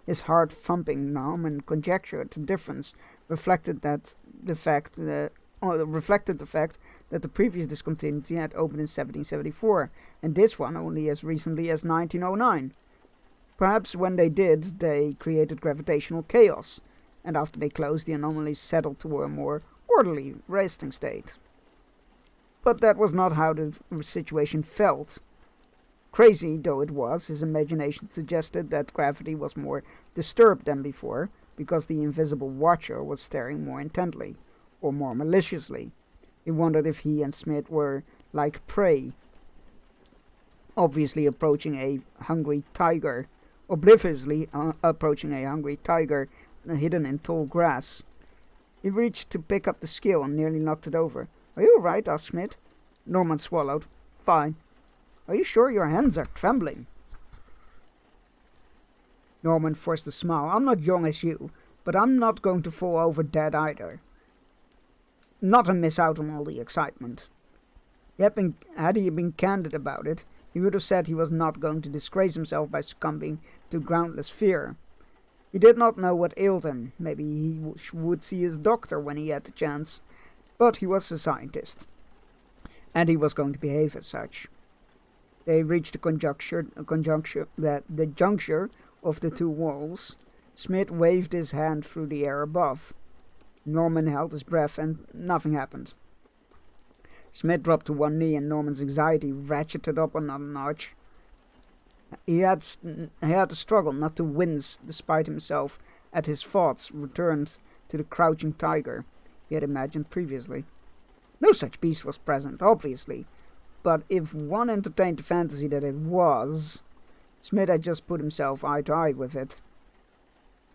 His heart thumping, Norman conjectured the difference reflected the fact that the previous discontinuity had opened in 1774, and this one only as recently as 1909. Perhaps when they did, they created gravitational chaos, and after they closed, the anomalies settled to a more orderly resting state. But that was not how the situation felt. Crazy though it was, his imagination suggested that gravity was more disturbed than before, because the invisible watcher was staring more intently, or more maliciously. He wondered if he and Smith were like prey, obliviously approaching a hungry tiger hidden in tall grass. He reached to pick up the scale and nearly knocked it over. Are you all right? Asked Smith. Norman swallowed. Fine. Are you sure your hands are trembling? Norman forced a smile. I'm not young as you, but I'm not going to fall over dead either. Not and miss out on all the excitement. Had he been candid about it, he would have said he was not going to disgrace himself by succumbing to groundless fear. He did not know what ailed him. Maybe he would see his doctor when he had the chance. But he was a scientist, and he was going to behave as such. They reached the juncture of the two walls. Smith waved his hand through the air above. Norman held his breath, and nothing happened. Smith dropped to one knee and Norman's anxiety ratcheted up another notch. He had to struggle not to wince despite himself as his thoughts returned to the crouching tiger he had imagined previously. No such beast was present, obviously, but if one entertained the fantasy that it was, Smith had just put himself eye to eye with it.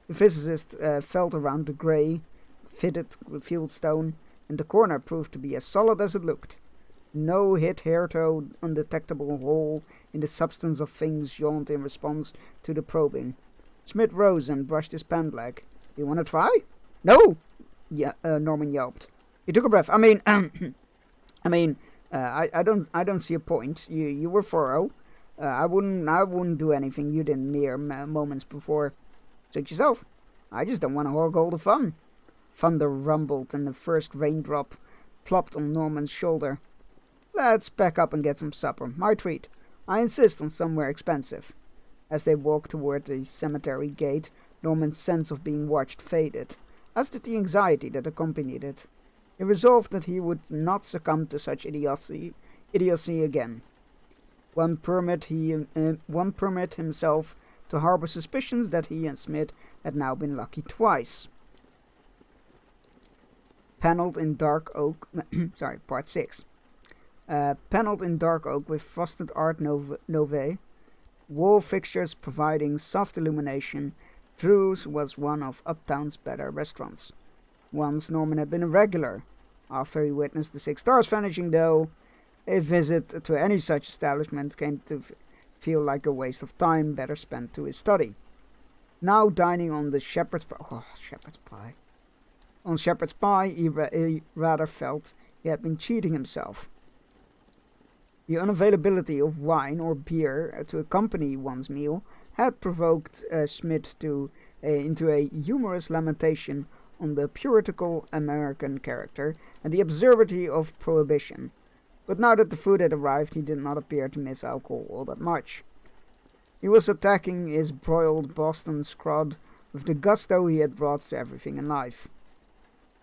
The physicist felt around the grey, fitted fieldstone, and the corner proved to be as solid as it looked. No hitherto undetectable hole in the substance of things yawned in response to the probing. Smith rose and brushed his pant leg. "You want to try?" "No!" Norman yelped. He took a breath. I don't see a point. You were thorough. I wouldn't do anything you did mere moments before. Suit yourself. I just don't want to hog all the fun. Thunder rumbled and the first raindrop plopped on Norman's shoulder. "Let's pack up and get some supper. My treat. I insist on somewhere expensive." As they walked toward the cemetery gate, Norman's sense of being watched faded, as did the anxiety that accompanied it. He resolved that he would not succumb to such idiocy again. One permit himself to harbor suspicions that he and Smith had now been lucky twice. Panelled in dark oak, part 6. Panelled in dark oak with frosted Art Nouveau, wall fixtures providing soft illumination, Drew's was one of Uptown's better restaurants. Once Norman had been a regular. After he witnessed the 6 stars vanishing, though, a visit to any such establishment came to feel like a waste of time better spent to his study. Now dining on the shepherd's pie. On shepherd's pie, he rather felt he had been cheating himself. The unavailability of wine or beer to accompany one's meal had provoked Smith into a humorous lamentation on the puritanical American character and the absurdity of prohibition. But now that the food had arrived, he did not appear to miss alcohol all that much. He was attacking his broiled Boston scrod with the gusto he had brought to everything in life.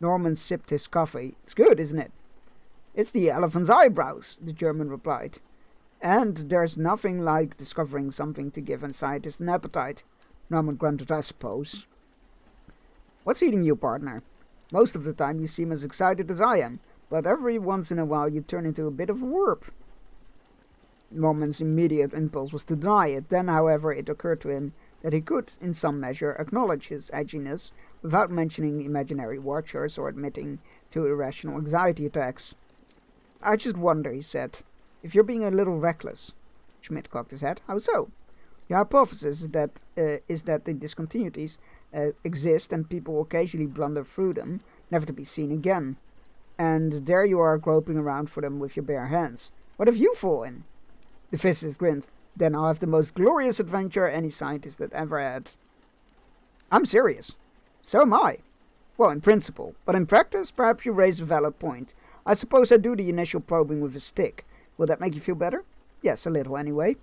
Norman sipped his coffee. "It's good, isn't it?" "It's the elephant's eyebrows," the German replied. "And there's nothing like discovering something to give a scientist an appetite." Norman grunted. "I suppose." "What's eating you, partner? Most of the time you seem as excited as I am, but every once in a while you turn into a bit of a warp." Norman's immediate impulse was to deny it. Then, however, it occurred to him that he could, in some measure, acknowledge his edginess without mentioning imaginary watchers or admitting to irrational anxiety attacks. "I just wonder," he said, "if you're being a little reckless." Schmidt cocked his head. "How so?" "The hypothesis is that the discontinuities exist and people occasionally blunder through them, never to be seen again. And there you are groping around for them with your bare hands. What have you fallen?" The physicist grinned. "Then I'll have the most glorious adventure any scientist had ever had." "I'm serious." "So am I." "Well, in principle. But in practice, perhaps you raise a valid point. I suppose I do the initial probing with a stick. Will that make you feel better?" "Yes, a little, anyway."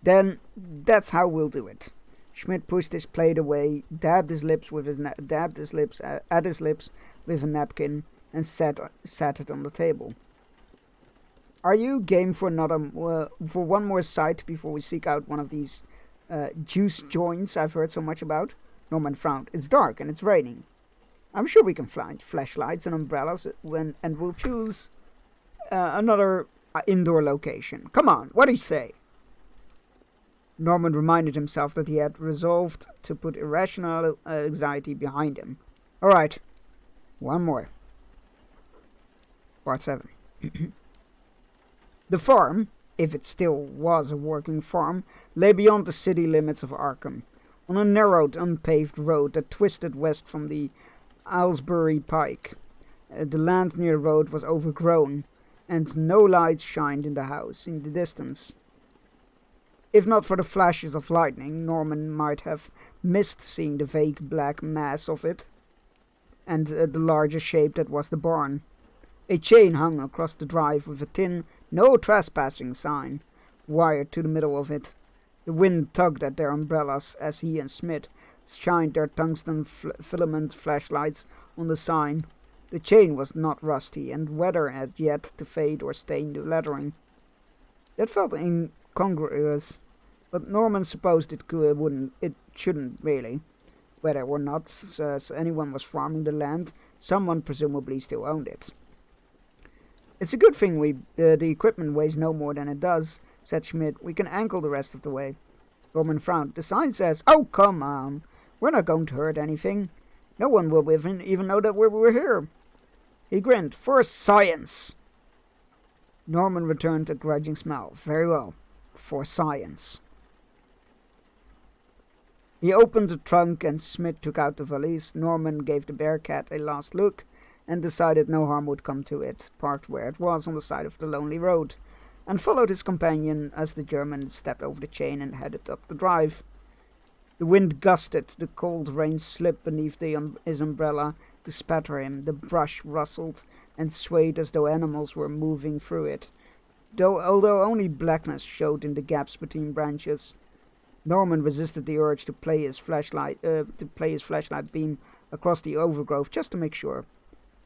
"Then that's how we'll do it." Schmidt pushed his plate away, dabbed his lips with a napkin, and sat it on the table. "Are you game for one more sight before we seek out one of these juice joints I've heard so much about?" Norman frowned. "It's dark and it's raining." "I'm sure we can find flashlights and umbrellas and we'll choose another indoor location. Come on, what do you say?" Norman reminded himself that he had resolved to put irrational anxiety behind him. "All right, one more." Part 7. The farm, if it still was a working farm, lay beyond the city limits of Arkham, on a narrowed, unpaved road that twisted west from the Aylesbury Pike. The land near the road was overgrown, and no lights shined in the house in the distance. If not for the flashes of lightning, Norman might have missed seeing the vague black mass of it, and the larger shape that was the barn. A chain hung across the drive with a tin "No Trespassing" sign wired to the middle of it. The wind tugged at their umbrellas as he and Smith shined their tungsten filament flashlights on the sign. The chain was not rusty, and weather had yet to fade or stain the lettering. That felt incongruous, but Norman supposed it shouldn't really. Whether or not anyone was farming the land, someone presumably still owned it. It's a good thing the equipment weighs no more than it does, said Schmidt. We can ankle the rest of the way. Norman frowned. The sign says, oh, come on. We're not going to hurt anything. No one will even know that we were here. He grinned. For science. Norman returned a grudging smile. Very well. For science. He opened the trunk and Smith took out the valise. Norman gave the Bearcat a last look and decided no harm would come to it, parked where it was on the side of the lonely road, and followed his companion as the German stepped over the chain and headed up the drive. The wind gusted, the cold rain slipped beneath his umbrella to spatter him. The brush rustled and swayed as though animals were moving through it, although only blackness showed in the gaps between branches. Norman resisted the urge to play his flashlight beam across the overgrowth just to make sure.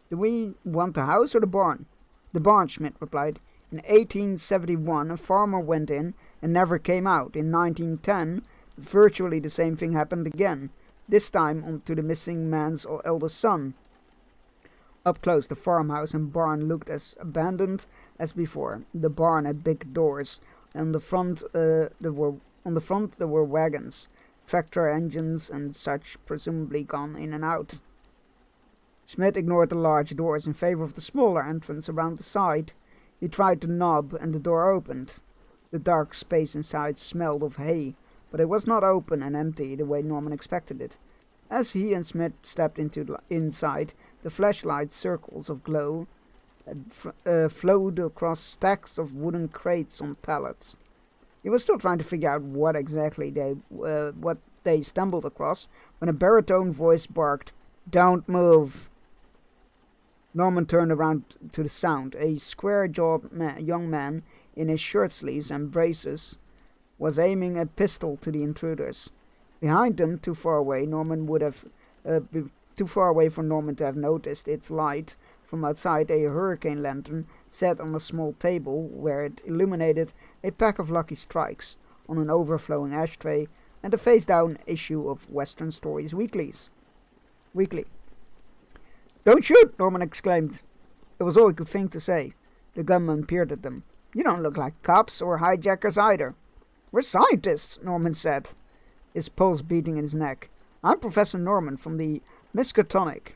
Do we want the house or the barn? The barn, Schmidt replied. In 1871, a farmer went in and never came out. In 1910, virtually the same thing happened again, this time to the missing man's eldest son. Up close, the farmhouse and barn looked as abandoned as before. The barn had big doors. On the front, there were wagons, tractor engines and such, presumably gone in and out. Schmidt ignored the large doors in favor of the smaller entrance around the side. He tried the knob and the door opened. The dark space inside smelled of hay, but it was not open and empty the way Norman expected it. As he and Smith stepped inside, the flashlight circles of glow flowed across stacks of wooden crates on pallets. He was still trying to figure out what they stumbled across when a baritone voice barked, "Don't move!" Norman turned around to the sound. A square-jawed young man in his shirt sleeves and braces was aiming a pistol to the intruders. Behind them, too far away for Norman to have noticed its light from outside, a hurricane lantern sat on a small table where it illuminated a pack of Lucky Strikes on an overflowing ashtray and a face-down issue of Western Stories Weekly. "Don't shoot!" Norman exclaimed. It was all he could think to say. The gunman peered at them. "You don't look like cops or hijackers either." "We're scientists," Norman said, his pulse beating in his neck. "I'm Professor Norman from the Miskatonic,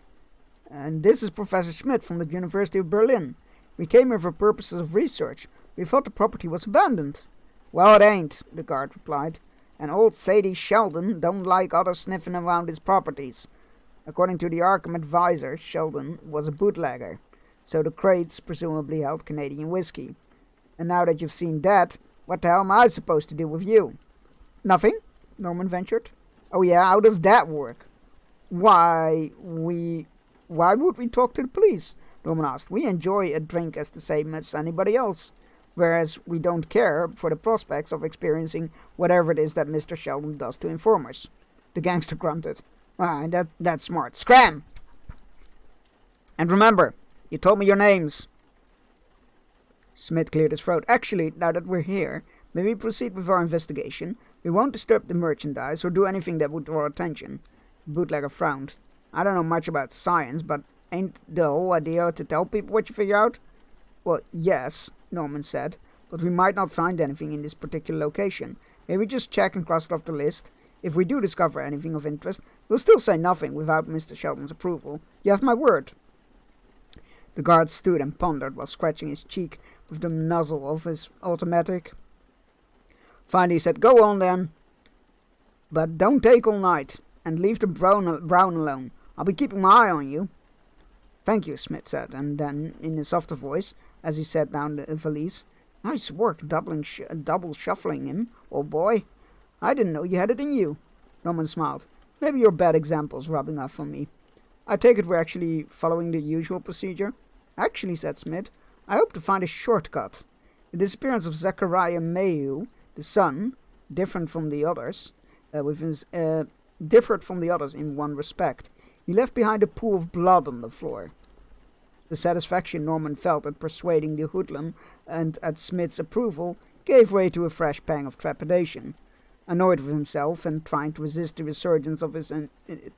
and this is Professor Schmidt from the University of Berlin. We came here for purposes of research. We thought the property was abandoned." "Well, it ain't," the guard replied. "And old Sadie Sheldon don't like others sniffing around his properties. According to the Arkham advisor, Sheldon was a bootlegger, so the crates presumably held Canadian whiskey. And now that you've seen that, what the hell am I supposed to do with you?" "Nothing," Norman ventured. "Oh yeah, how does that work?" Why would we talk to the police?" Norman asked. "We enjoy a drink as the same as anybody else, whereas we don't care for the prospects of experiencing whatever it is that Mr. Sheldon does to informers." The gangster grunted. "Ah, that's smart. Scram! And remember, you told me your names." Smith cleared his throat. "Actually, now that we're here, may we proceed with our investigation? We won't disturb the merchandise or do anything that would draw attention." The bootlegger frowned. "I don't know much about science, but ain't the whole idea to tell people what you figure out?" "Well, yes," Norman said, "but we might not find anything in this particular location. Maybe just check and cross it off the list. If we do discover anything of interest, we'll still say nothing without Mr. Sheldon's approval. You have my word." The guard stood and pondered while scratching his cheek with the muzzle of his automatic. Finally he said, "Go on then. But don't take all night, and leave the brown alone. I'll be keeping my eye on you." "Thank you," Smith said, and then, in a softer voice, as he set down the valise, "Nice work double shuffling him, old boy. I didn't know you had it in you." Norman smiled. "Maybe your bad example's rubbing off on me. I take it we're actually following the usual procedure?" "Actually," said Smith, "I hope to find a shortcut. The disappearance of Zachariah Mayhew, the son, differed from the others in one respect. He left behind a pool of blood on the floor." The satisfaction Norman felt at persuading the hoodlum and at Smith's approval gave way to a fresh pang of trepidation. Annoyed with himself and trying to resist the resurgence of his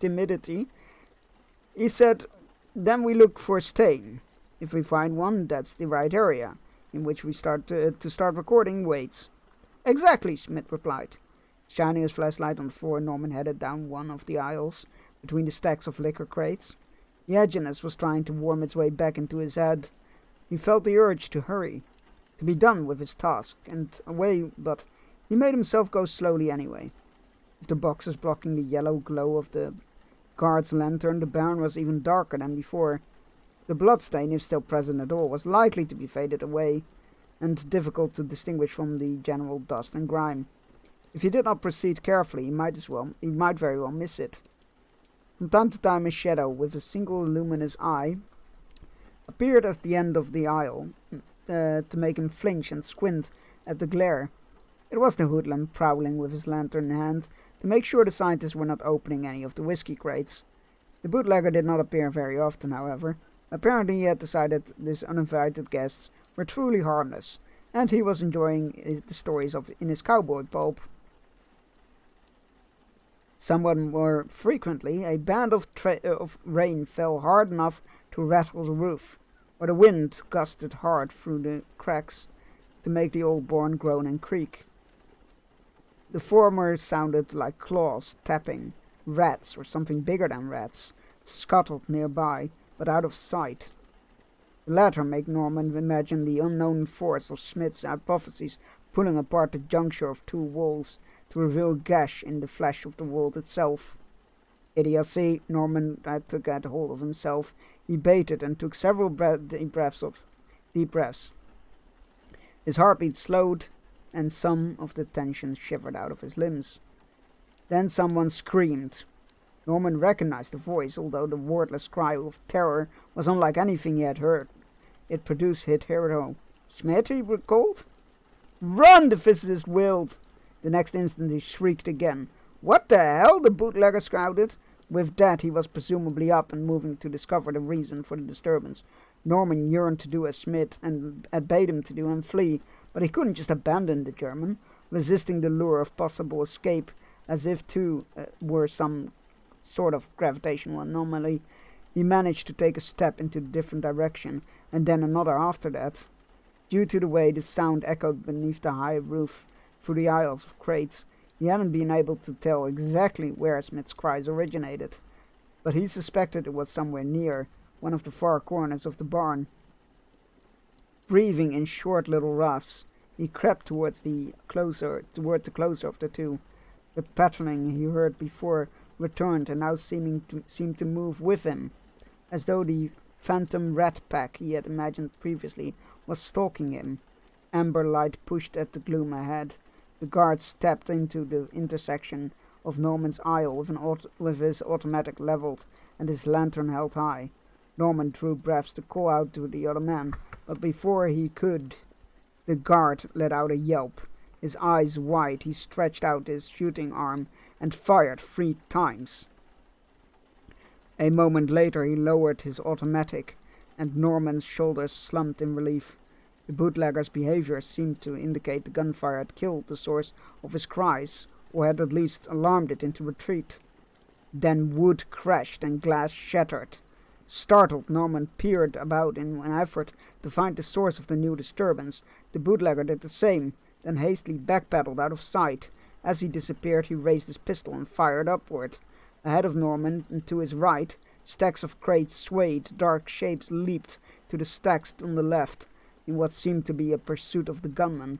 timidity, he said, "Then we look for a stain. If we find one, that's the right area in which we start recording weights." "Exactly," Smith replied. Shining his flashlight on the floor, Norman headed down one of the aisles between the stacks of liquor crates. The edginess was trying to worm its way back into his head. He felt the urge to hurry, to be done with his task and away, but he made himself go slowly anyway. With the boxes blocking the yellow glow of the guard's lantern, the barn was even darker than before. The bloodstain, if still present at all, was likely to be faded away and difficult to distinguish from the general dust and grime. If he did not proceed carefully, he might very well miss it. From time to time, a shadow with a single luminous eye appeared at the end of the aisle to make him flinch and squint at the glare. It was the hoodlum prowling with his lantern in hand to make sure the scientists were not opening any of the whiskey crates. The bootlegger did not appear very often, however. Apparently he had decided these uninvited guests were truly harmless, and he was enjoying the stories in his cowboy pulp. Somewhat more frequently, a band of rain fell hard enough to rattle the roof, or the wind gusted hard through the cracks to make the old barn groan and creak. The former sounded like claws tapping. Rats, or something bigger than rats, scuttled nearby, but out of sight. The latter made Norman imagine the unknown force of Smith's hypotheses pulling apart the juncture of two walls to reveal a gash in the flesh of the world itself. Idiocy, Norman had to get hold of himself. He baited and took several deep breaths. His heartbeat slowed, and some of the tension shivered out of his limbs. Then someone screamed. Norman recognized the voice, although the wordless cry of terror was unlike anything he had heard. It produced his hero. "Smith," he called. "Run!" the physicist wailed. The next instant he shrieked again. "What the hell?" the bootlegger shouted. With that he was presumably up and moving to discover the reason for the disturbance. Norman yearned to do as Smith had bade him to do and flee, but he couldn't just abandon the German, resisting the lure of possible escape as if too were some sort of gravitational anomaly. He managed to take a step into a different direction, and then another after that. Due to the way the sound echoed beneath the high roof through the aisles of crates, he hadn't been able to tell exactly where Smith's cries originated, but he suspected it was somewhere near one of the far corners of the barn. Breathing in short little rasps, he crept toward the closer of the two. The pattering he heard before returned and now seemed to move with him, as though the phantom rat pack he had imagined previously was stalking him. Amber light pushed at the gloom ahead. The guard stepped into the intersection of Norman's aisle with his automatic leveled and his lantern held high. Norman drew breaths to call out to the other man, but before he could, the guard let out a yelp. His eyes wide, he stretched out his shooting arm and fired 3 times. A moment later he lowered his automatic, and Norman's shoulders slumped in relief. The bootlegger's behavior seemed to indicate the gunfire had killed the source of his cries, or had at least alarmed it into retreat. Then wood crashed and glass shattered. Startled, Norman peered about in an effort to find the source of the new disturbance. The bootlegger did the same, then hastily backpedaled out of sight. As he disappeared, he raised his pistol and fired upward. Ahead of Norman and to his right, stacks of crates swayed, dark shapes leaped to the stacks on the left, in what seemed to be a pursuit of the gunman.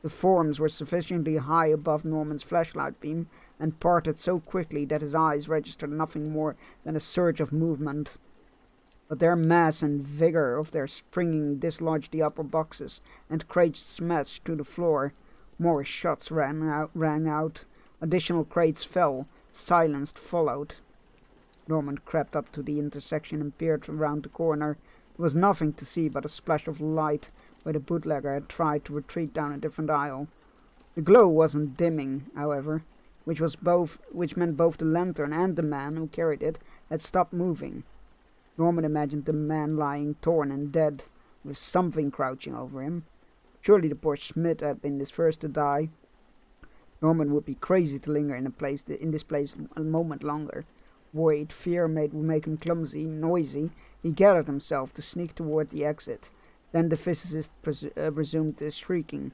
The forms were sufficiently high above Norman's flashlight beam, and parted so quickly that his eyes registered nothing more than a surge of movement. But their mass and vigor of their springing dislodged the upper boxes, and crates smashed to the floor. More shots rang out. Additional crates fell. Silence followed. Norman crept up to the intersection and peered around the corner. There was nothing to see but a splash of light where the bootlegger had tried to retreat down a different aisle. The glow wasn't dimming, however, which meant both the lantern and the man who carried it had stopped moving. Norman imagined the man lying torn and dead, with something crouching over him. Surely the poor Smith had been the first to die. Norman would be crazy to linger in this place a moment longer. Worried, fear made him clumsy, noisy. He gathered himself to sneak toward the exit. Then the physicist resumed his shrieking.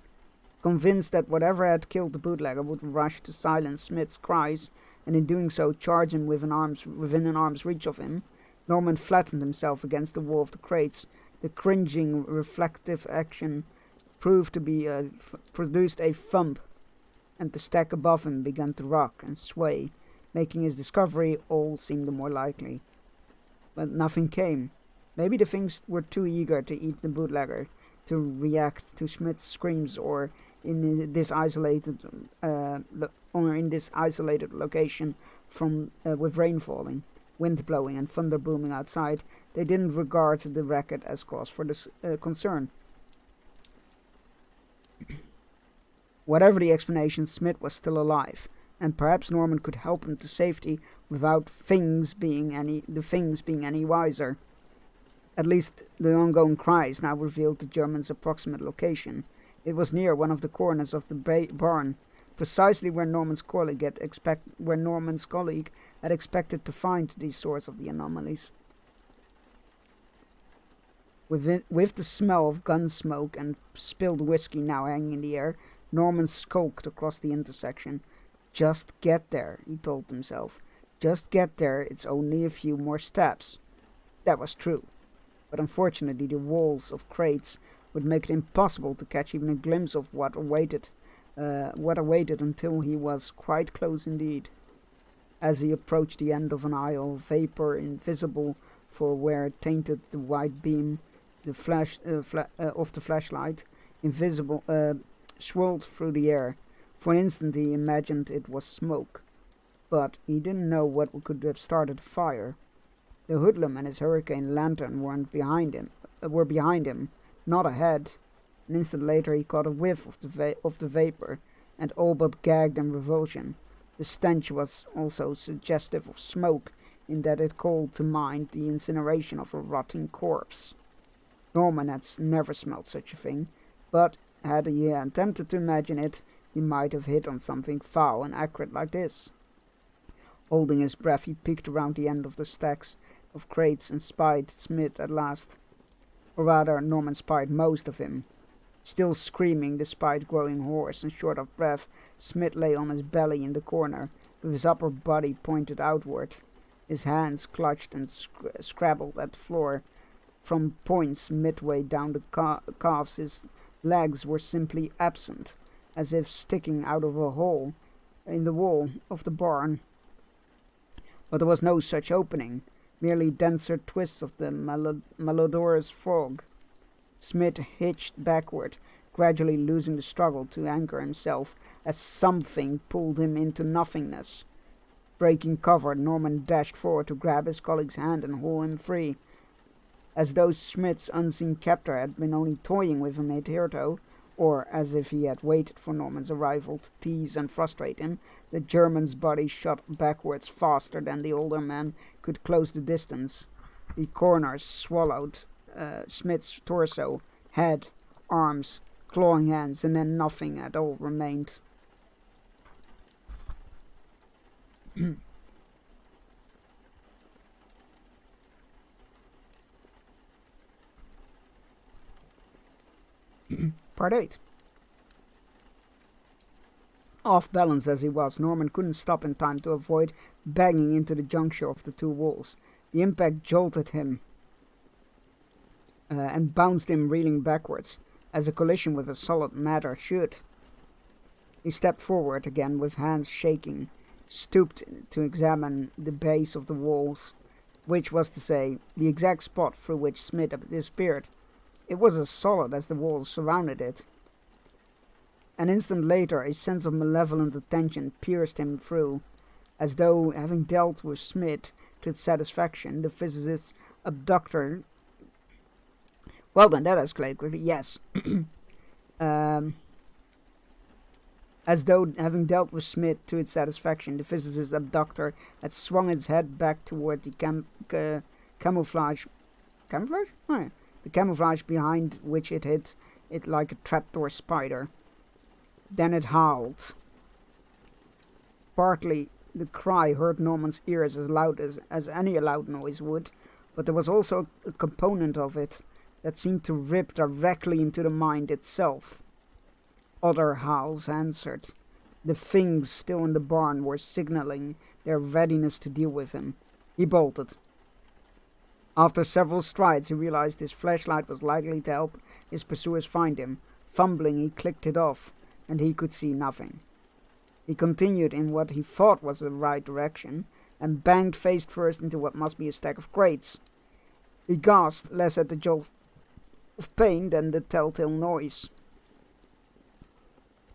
Convinced that whatever had killed the bootlegger would rush to silence Smith's cries, and in doing so charge him within an arm's reach of him, Norman flattened himself against the wall of the crates. The cringing, reflective action proved to be produced a thump, and the stack above him began to rock and sway, making his discovery all seem the more likely. But nothing came. Maybe the things were too eager to eat the bootlegger to react to Smith's screams, or in this isolated location with rain falling, wind blowing, and thunder booming outside, they didn't regard the racket as cause for this concern. Whatever the explanation, Smith was still alive, and perhaps Norman could help him to safety without the things being any wiser. At least the ongoing cries now revealed the German's approximate location. It was near one of the corners of the barn, precisely where Norman's colleague had expected to find the source of the anomalies. With the smell of gun smoke and spilled whiskey now hanging in the air, Norman skulked across the intersection. Just get there, he told himself. Just get there, it's only a few more steps. That was true, but unfortunately the walls of crates would make it impossible to catch even a glimpse of what awaited until he was quite close indeed. As he approached the end of an aisle, vapor invisible for where it tainted the white beam of the flashlight, swirled through the air. For an instant he imagined it was smoke, but he didn't know what could have started the fire. The hoodlum and his hurricane lantern were behind him, not ahead. An instant later he caught a whiff of the vapor, and all but gagged in revulsion. The stench was also suggestive of smoke, in that it called to mind the incineration of a rotting corpse. Norman had never smelled such a thing, but had he attempted to imagine it, he might have hit on something foul and acrid like this. Holding his breath, he peeked around the end of the stacks of crates and spied Smith at last. Or rather, Norman spied most of him. Still screaming despite growing hoarse and short of breath, Smith lay on his belly in the corner, with his upper body pointed outward. His hands clutched and scrabbled at the floor. From points midway down the calves, his legs were simply absent, as if sticking out of a hole in the wall of the barn. But there was no such opening, merely denser twists of the malodorous fog. Smith hitched backward, gradually losing the struggle to anchor himself, as something pulled him into nothingness. Breaking cover, Norman dashed forward to grab his colleague's hand and haul him free. As though Smith's unseen captor had been only toying with him hitherto, or as if he had waited for Norman's arrival to tease and frustrate him, the German's body shot backwards faster than the older man could close the distance. The corners swallowed Smith's torso, head, arms, clawing hands, and then nothing at all remained. Part 8. Off balance as he was, Norman couldn't stop in time to avoid banging into the juncture of the two walls. The impact jolted him and bounced him reeling backwards, as a collision with a solid matter should. He stepped forward again with hands shaking, stooped to examine the base of the walls, which was to say, the exact spot through which Smith had disappeared. It was as solid as the walls surrounded it. An instant later, a sense of malevolent attention pierced him through, as though, having dealt with Smith to its satisfaction, the physicist's abductor... Well then, that escalated quickly, yes. As though, having dealt with Smith to its satisfaction, the physicist's abductor had swung its head back toward the camouflage. Camouflage? Oh, yeah. The camouflage behind which it hid it like a trapdoor spider. Then it howled. Partly the cry hurt Norman's ears as loud as any loud noise would, but there was also a component of it that seemed to rip directly into the mind itself. Other howls answered. The things still in the barn were signaling their readiness to deal with him. He bolted. After several strides, he realized his flashlight was likely to help his pursuers find him. Fumbling, he clicked it off, and he could see nothing. He continued in what he thought was the right direction, and banged face first into what must be a stack of crates. He gasped, less at the jolt of pain than the telltale noise.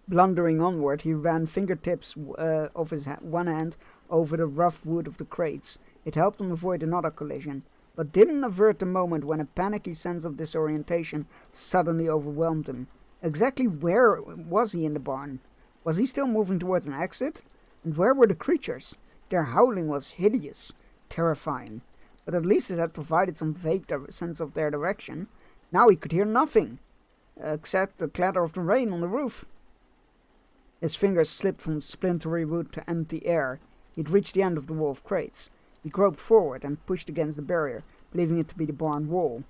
Blundering onward, he ran fingertips of his one hand over the rough wood of the crates. It helped him avoid another collision, but didn't avert the moment when a panicky sense of disorientation suddenly overwhelmed him. Exactly where was he in the barn? Was he still moving towards an exit? And where were the creatures? Their howling was hideous, terrifying, but at least it had provided some vague sense of their direction. Now he could hear nothing, except the clatter of the rain on the roof. His fingers slipped from splintery wood to empty air. He'd reached the end of the wall of crates. He groped forward and pushed against the barrier, believing it to be the barn wall.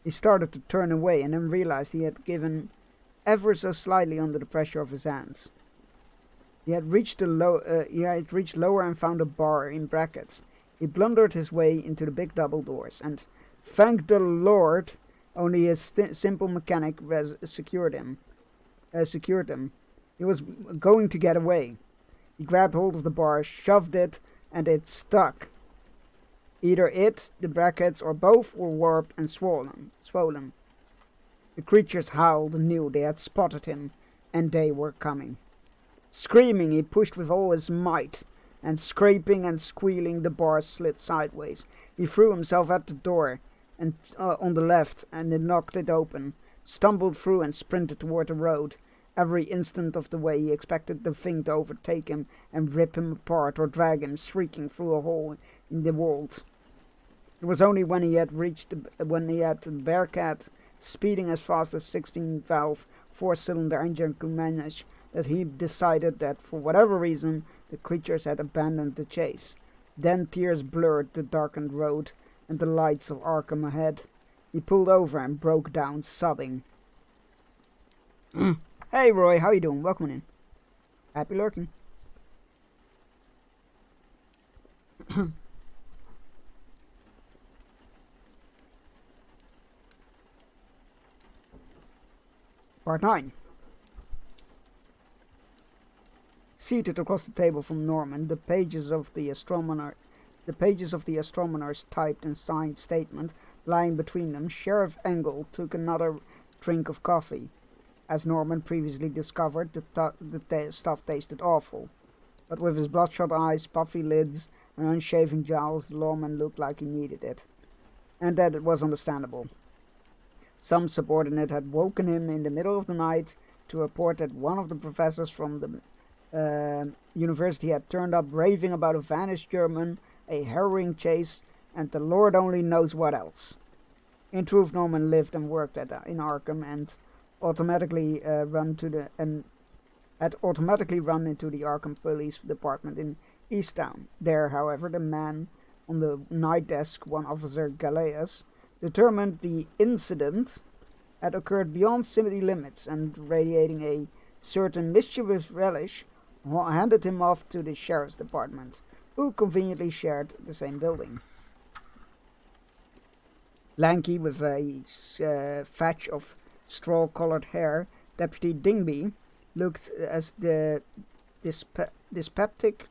He started to turn away and then realized he had given ever so slightly under the pressure of his hands. He had reached lower and found a bar in brackets. He blundered his way into the big double doors, and thank the Lord, only his simple mechanic secured them. He was going to get away. He grabbed hold of the bar, shoved it, and it stuck. Either it, the brackets, or both were warped and swollen. The creatures howled and knew they had spotted him, and they were coming. Screaming, he pushed with all his might, and scraping and squealing, the bar slid sideways. He threw himself at the door and on the left, and it knocked it open, stumbled through and sprinted toward the road. Every instant of the way he expected the thing to overtake him and rip him apart or drag him shrieking through a hole in the walls. It was only when he had the Bearcat speeding as fast as 16-valve 4-cylinder engine could manage that he decided that for whatever reason the creatures had abandoned the chase. Then tears blurred the darkened road and the lights of Arkham ahead. He pulled over and broke down sobbing. Hey Roy, how you doing? Welcome in. Happy lurking. Part 9. Seated across the table from Norman, the pages of the astronomer's typed and signed statement lying between them, Sheriff Engel took another drink of coffee. As Norman previously discovered, the stuff tasted awful. But with his bloodshot eyes, puffy lids, and unshaven jowls, the lawman looked like he needed it. And that it was understandable. Some subordinate had woken him in the middle of the night to report that one of the professors from the university had turned up raving about a vanished German, a harrowing chase, and the Lord only knows what else. In truth, Norman lived and worked in Arkham and automatically run into the Arkham Police Department in Easttown. There, however, the man on the night desk, one Officer Galeas, determined the incident had occurred beyond city limits and, radiating a certain mischievous relish, handed him off to the Sheriff's Department, who conveniently shared the same building. Lanky, with a thatch of straw-colored hair, Deputy Digby looked as the dyspeptic,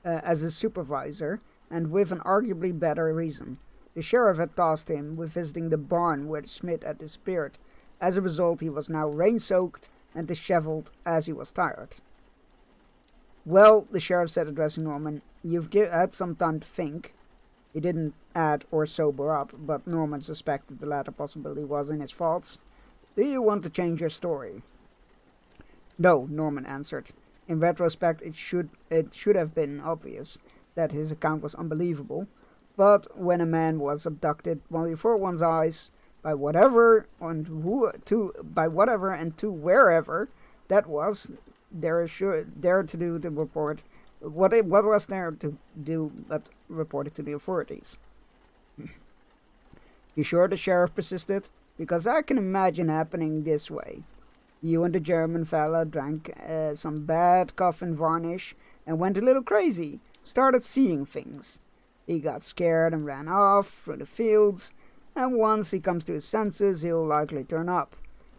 as a supervisor, and with an arguably better reason. The sheriff had tasked him with visiting the barn where the smith had disappeared. As a result, he was now rain-soaked and disheveled as he was tired. Well, the sheriff said, addressing Norman, you've had some time to think. He didn't add or sober up, but Norman suspected the latter possibility was in his thoughts. Do you want to change your story? No, Norman answered. In retrospect, it should have been obvious that his account was unbelievable, But when a man was abducted before one's eyes by whatever and to wherever that was, there to do the report. What was there to do but report it to the authorities? You sure? The sheriff persisted. Because I can imagine happening this way. You and the German fella drank some bad coffin varnish and went a little crazy. Started seeing things. He got scared and ran off through the fields. And once he comes to his senses, he'll likely turn up.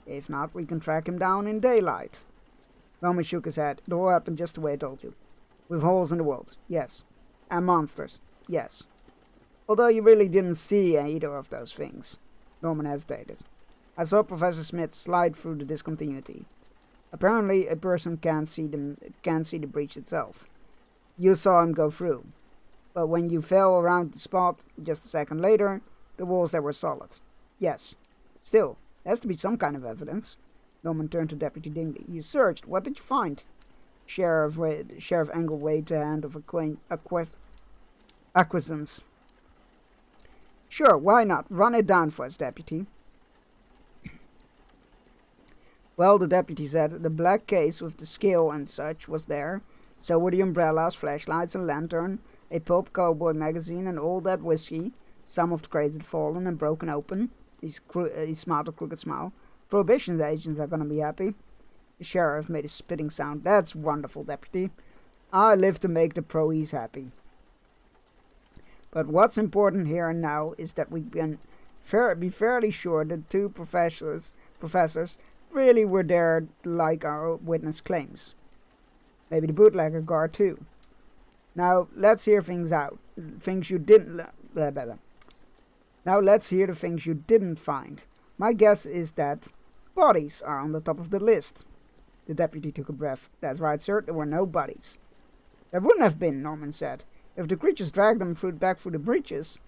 If not, we can track him down in daylight. Roman shook his head. It all happened just the way I told you. With holes in the walls, yes. And monsters, yes. Although you really didn't see either of those things. Norman hesitated. I saw Professor Smith slide through the discontinuity. Apparently, a person can't see the breach itself. You saw him go through. But when you fell around the spot just a second later, the walls there were solid. Yes. Still, there has to be some kind of evidence. Norman turned to Deputy Dingley. You searched. What did you find? Sheriff Engel waved the hand of acquiescence. Sure, why not? Run it down for us, Deputy. Well, the deputy said, the black case with the scale and such was there. So were the umbrellas, flashlights, a lantern, a pulp cowboy magazine, and all that whiskey. Some of the crates had fallen and broken open. He smiled a crooked smile. Prohibition agents are gonna be happy. The sheriff made a spitting sound. That's wonderful, Deputy. I live to make the proes happy. But what's important here and now is that we can be fairly sure the two professors really were there like our witness claims. Maybe the bootlegger guard too. Now let's hear things out. Things you didn't. Now let's hear the things you didn't find. My guess is that bodies are on the top of the list. The deputy took a breath. That's right, sir. There were no bodies. There wouldn't have been, Norman said. If the creatures dragged them back through the breaches.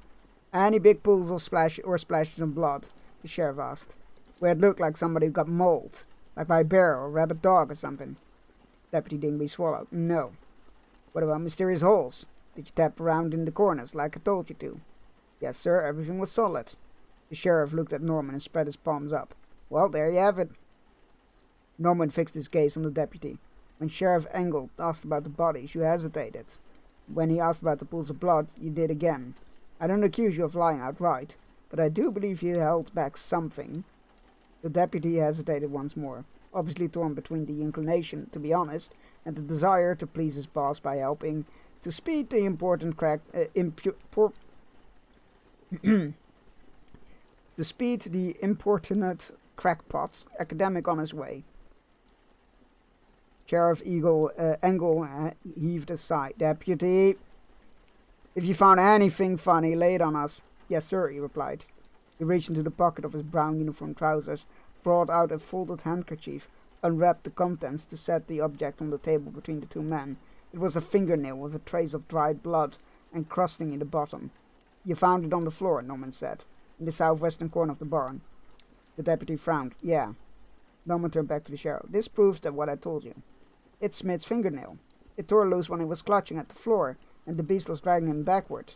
Any big pools of splashes of blood? The sheriff asked. Where it looked like somebody got mauled. Like by a bear or a rabid dog or something. Deputy Dingley swallowed. No. What about mysterious holes? Did you tap around in the corners like I told you to? Yes, sir. Everything was solid. The sheriff looked at Norman and spread his palms up. Well, there you have it. Norman fixed his gaze on the deputy. When Sheriff Engel asked about the bodies, you hesitated. When he asked about the pools of blood, you did again. I don't accuse you of lying outright, but I do believe you held back something. The deputy hesitated once more, obviously torn between the inclination to be honest and the desire to please his boss by helping to speed the importunate crackpot academic on his way. Sheriff Engel heaved a sigh. Deputy, if you found anything funny, lay it on us. Yes, sir, he replied. He reached into the pocket of his brown uniform trousers, brought out a folded handkerchief, unwrapped the contents to set the object on the table between the two men. It was a fingernail with a trace of dried blood and crusting in the bottom. You found it on the floor, Norman said, in the southwestern corner of the barn. The deputy frowned. Yeah. Norman turned back to the sheriff. This proves that what I told you. It's Smith's fingernail. It tore loose when he was clutching at the floor, and the beast was dragging him backward.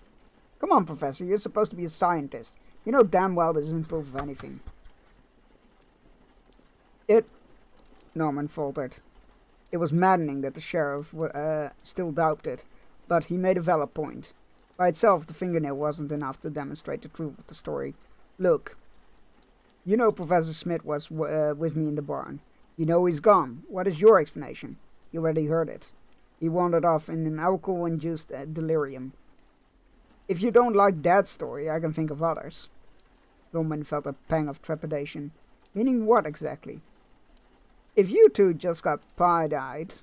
Come on, Professor, you're supposed to be a scientist. You know damn well this isn't proof of anything. Norman faltered. It was maddening that the sheriff still doubted, but he made a valid point. By itself, the fingernail wasn't enough to demonstrate the truth of the story. Look, you know Professor Smith was with me in the barn. You know he's gone. What is your explanation? You already heard it. He wandered off in an alcohol-induced delirium. If you don't like that story, I can think of others. Norman felt a pang of trepidation. Meaning what exactly? If you two just got pie-eyed,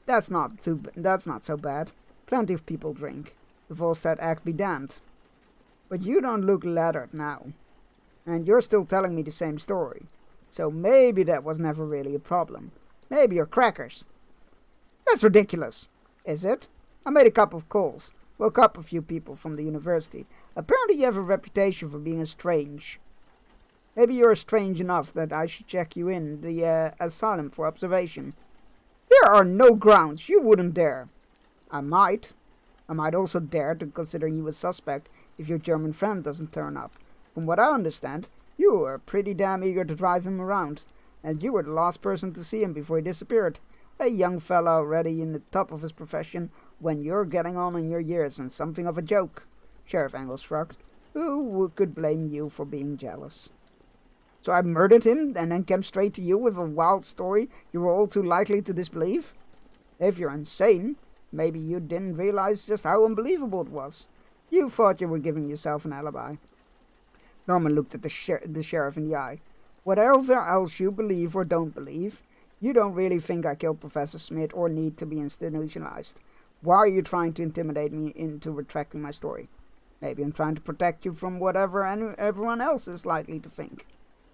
that's not so bad. Plenty of people drink. The Volstead Act be damned. But you don't look laddered now. And you're still telling me the same story. So maybe that was never really a problem. Maybe you're crackers. That's ridiculous. Is it? I made a couple of calls. Woke up a few people from the university. Apparently you have a reputation for being strange. Maybe you're strange enough that I should check you in the asylum for observation. There are no grounds. You wouldn't dare. I might. I might also dare to consider you a suspect if your German friend doesn't turn up. From what I understand, you were pretty damn eager to drive him around, and you were the last person to see him before he disappeared. A young fella already in the top of his profession when you're getting on in your years and something of a joke. Sheriff Engels shrugged. Who could blame you for being jealous? So I murdered him and then came straight to you with a wild story you were all too likely to disbelieve? If you're insane, maybe you didn't realize just how unbelievable it was. You thought you were giving yourself an alibi. Norman looked at the sheriff in the eye. Whatever else you believe or don't believe, you don't really think I killed Professor Smith or need to be institutionalized. Why are you trying to intimidate me into retracting my story? Maybe I'm trying to protect you from whatever everyone else is likely to think.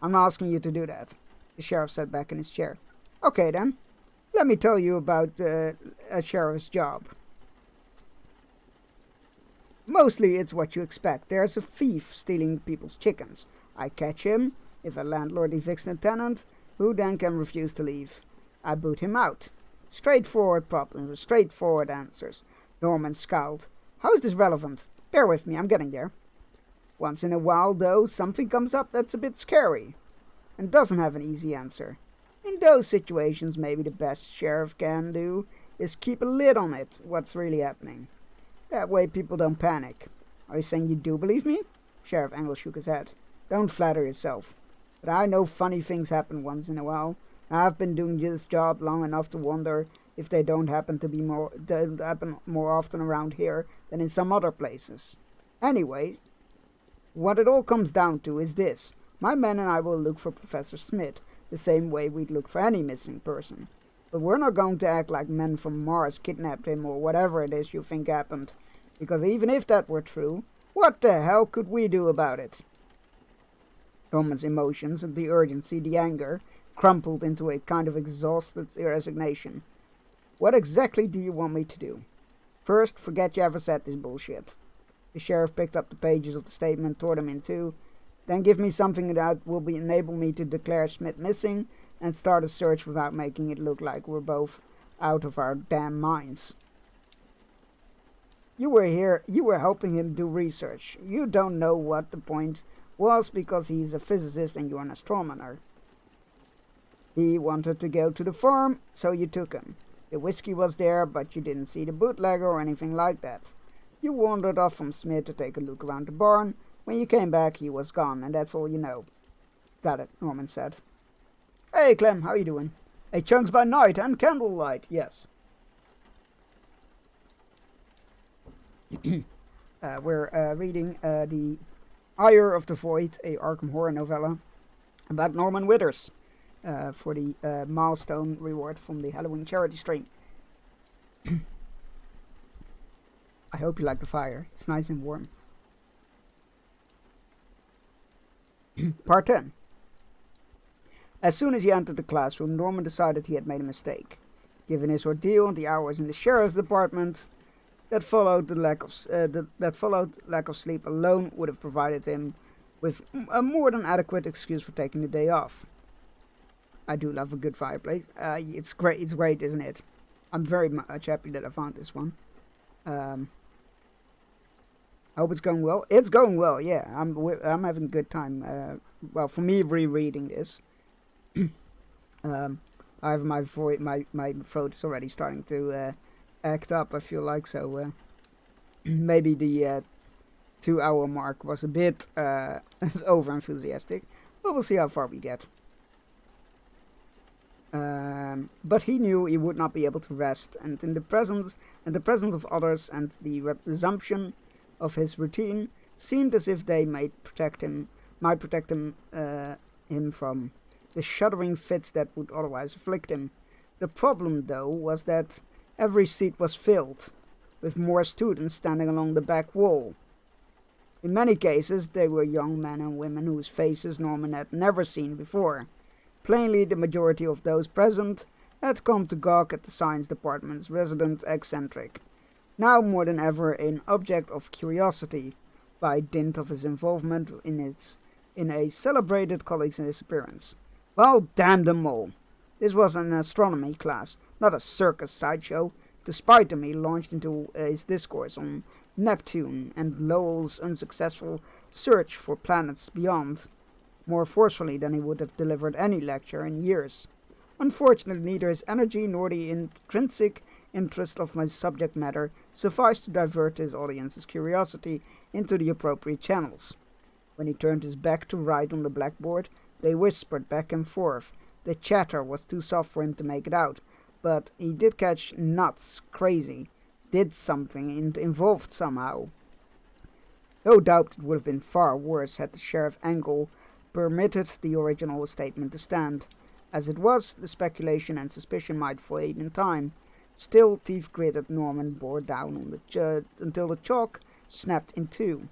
I'm not asking you to do that. The sheriff sat back in his chair. Okay then, let me tell you about a sheriff's job. Mostly it's what you expect. There's a thief stealing people's chickens. I catch him. If a landlord evicts a tenant, who then can refuse to leave? I boot him out. Straightforward problems, straightforward answers. Norman scowled. How is this relevant? Bear with me, I'm getting there. Once in a while, though, something comes up that's a bit scary, and doesn't have an easy answer. In those situations, maybe the best sheriff can do is keep a lid on it, what's really happening. That way people don't panic. Are you saying you do believe me? Sheriff Engel shook his head. Don't flatter yourself. But I know funny things happen once in a while. I've been doing this job long enough to wonder if they don't happen more often around here than in some other places. Anyway, what it all comes down to is this. My men and I will look for Professor Smith the same way we'd look for any missing person. But we're not going to act like men from Mars kidnapped him or whatever it is you think happened. Because even if that were true, what the hell could we do about it? Norman's emotions, the urgency, the anger, crumpled into a kind of exhausted resignation. What exactly do you want me to do? First, forget you ever said this bullshit. The sheriff picked up the pages of the statement, tore them in two. Then give me something that will enable me to declare Smith missing and start a search without making it look like we're both out of our damn minds. You were helping him do research. You don't know what the point was because he's a physicist and you're an astronomer. He wanted to go to the farm, so you took him. The whiskey was there, but you didn't see the bootlegger or anything like that. You wandered off from Smith to take a look around the barn. When you came back, he was gone, and that's all you know. Got it, Norman said. Hey, Clem, how you doing? A chunks by night and candlelight, yes. We're reading The Ire of the Void, a Arkham Horror novella about Norman Withers for the Milestone reward from the Halloween charity stream. I hope you like the fire. It's nice and warm. Part 10. As soon as he entered the classroom, Norman decided he had made a mistake. Given his ordeal and the hours in the sheriff's department that followed, lack of sleep alone would have provided him with a more than adequate excuse for taking the day off. I do love a good fireplace. It's great, isn't it? I'm very much happy that I found this one. I hope it's going well. It's going well, yeah. I'm having a good time. Well, for me, rereading this. However, my throat is already starting to act up. I feel like so. Maybe the 2-hour mark was a bit over enthusiastic, but we'll see how far we get. But he knew he would not be able to rest, and in the presence of others, and the resumption of his routine seemed as if they might protect him from the shuddering fits that would otherwise afflict him. The problem, though, was that every seat was filled, with more students standing along the back wall. In many cases, they were young men and women whose faces Norman had never seen before. Plainly, the majority of those present had come to gawk at the science department's resident eccentric, now more than ever an object of curiosity, by dint of his involvement in a celebrated colleague's disappearance. Well, damn them all! This was an astronomy class, not a circus sideshow. Despite them, he launched into his discourse on Neptune and Lowell's unsuccessful search for planets beyond, more forcefully than he would have delivered any lecture in years. Unfortunately, neither his energy nor the intrinsic interest of my subject matter sufficed to divert his audience's curiosity into the appropriate channels. When he turned his back to write on the blackboard, they whispered back and forth. The chatter was too soft for him to make it out, but he did catch nuts, crazy, did something, and involved somehow. No doubt it would have been far worse had the Sheriff Angle permitted the original statement to stand. As it was, the speculation and suspicion might fade in time. Still, teeth-gritted Norman bore down on the until the chalk snapped in two.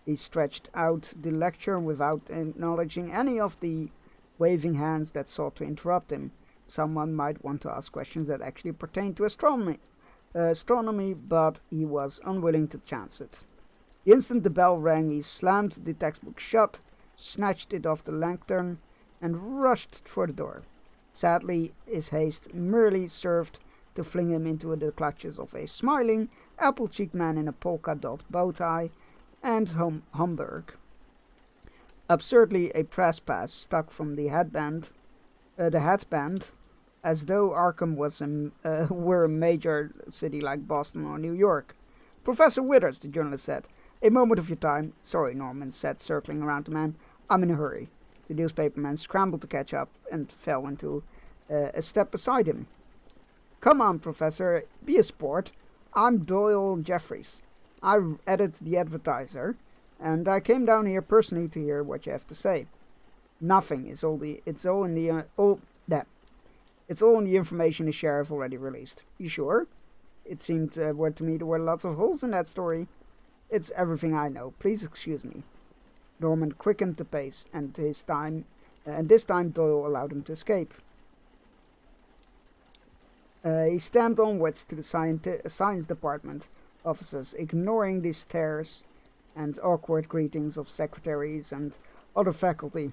He stretched out the lecture without acknowledging any of the waving hands that sought to interrupt him. Someone might want to ask questions that actually pertained to astronomy, but he was unwilling to chance it. The instant the bell rang, he slammed the textbook shut, snatched it off the lantern, and rushed for the door. Sadly, his haste merely served to fling him into the clutches of a smiling, apple-cheeked man in a polka-dot bow tie and Homburg. Absurdly, a press pass stuck from the headband, as though Arkham were a major city like Boston or New York. "Professor Withers," the journalist said. "A moment of your time." "Sorry," Norman said, circling around the man. "I'm in a hurry." The newspaperman scrambled to catch up and fell into a step beside him. "Come on, Professor, be a sport. I'm Doyle Jeffries. I edit the Advertiser, and I came down here personally to hear what you have to say." "Nothing. It's all in the information the sheriff already released." "You sure?" "It seemed to me there were lots of holes in that story." "It's everything I know. Please excuse me." Norman quickened the pace, and this time Doyle allowed him to escape. He stamped onwards to the science department officers, ignoring the stares and awkward greetings of secretaries and other faculty.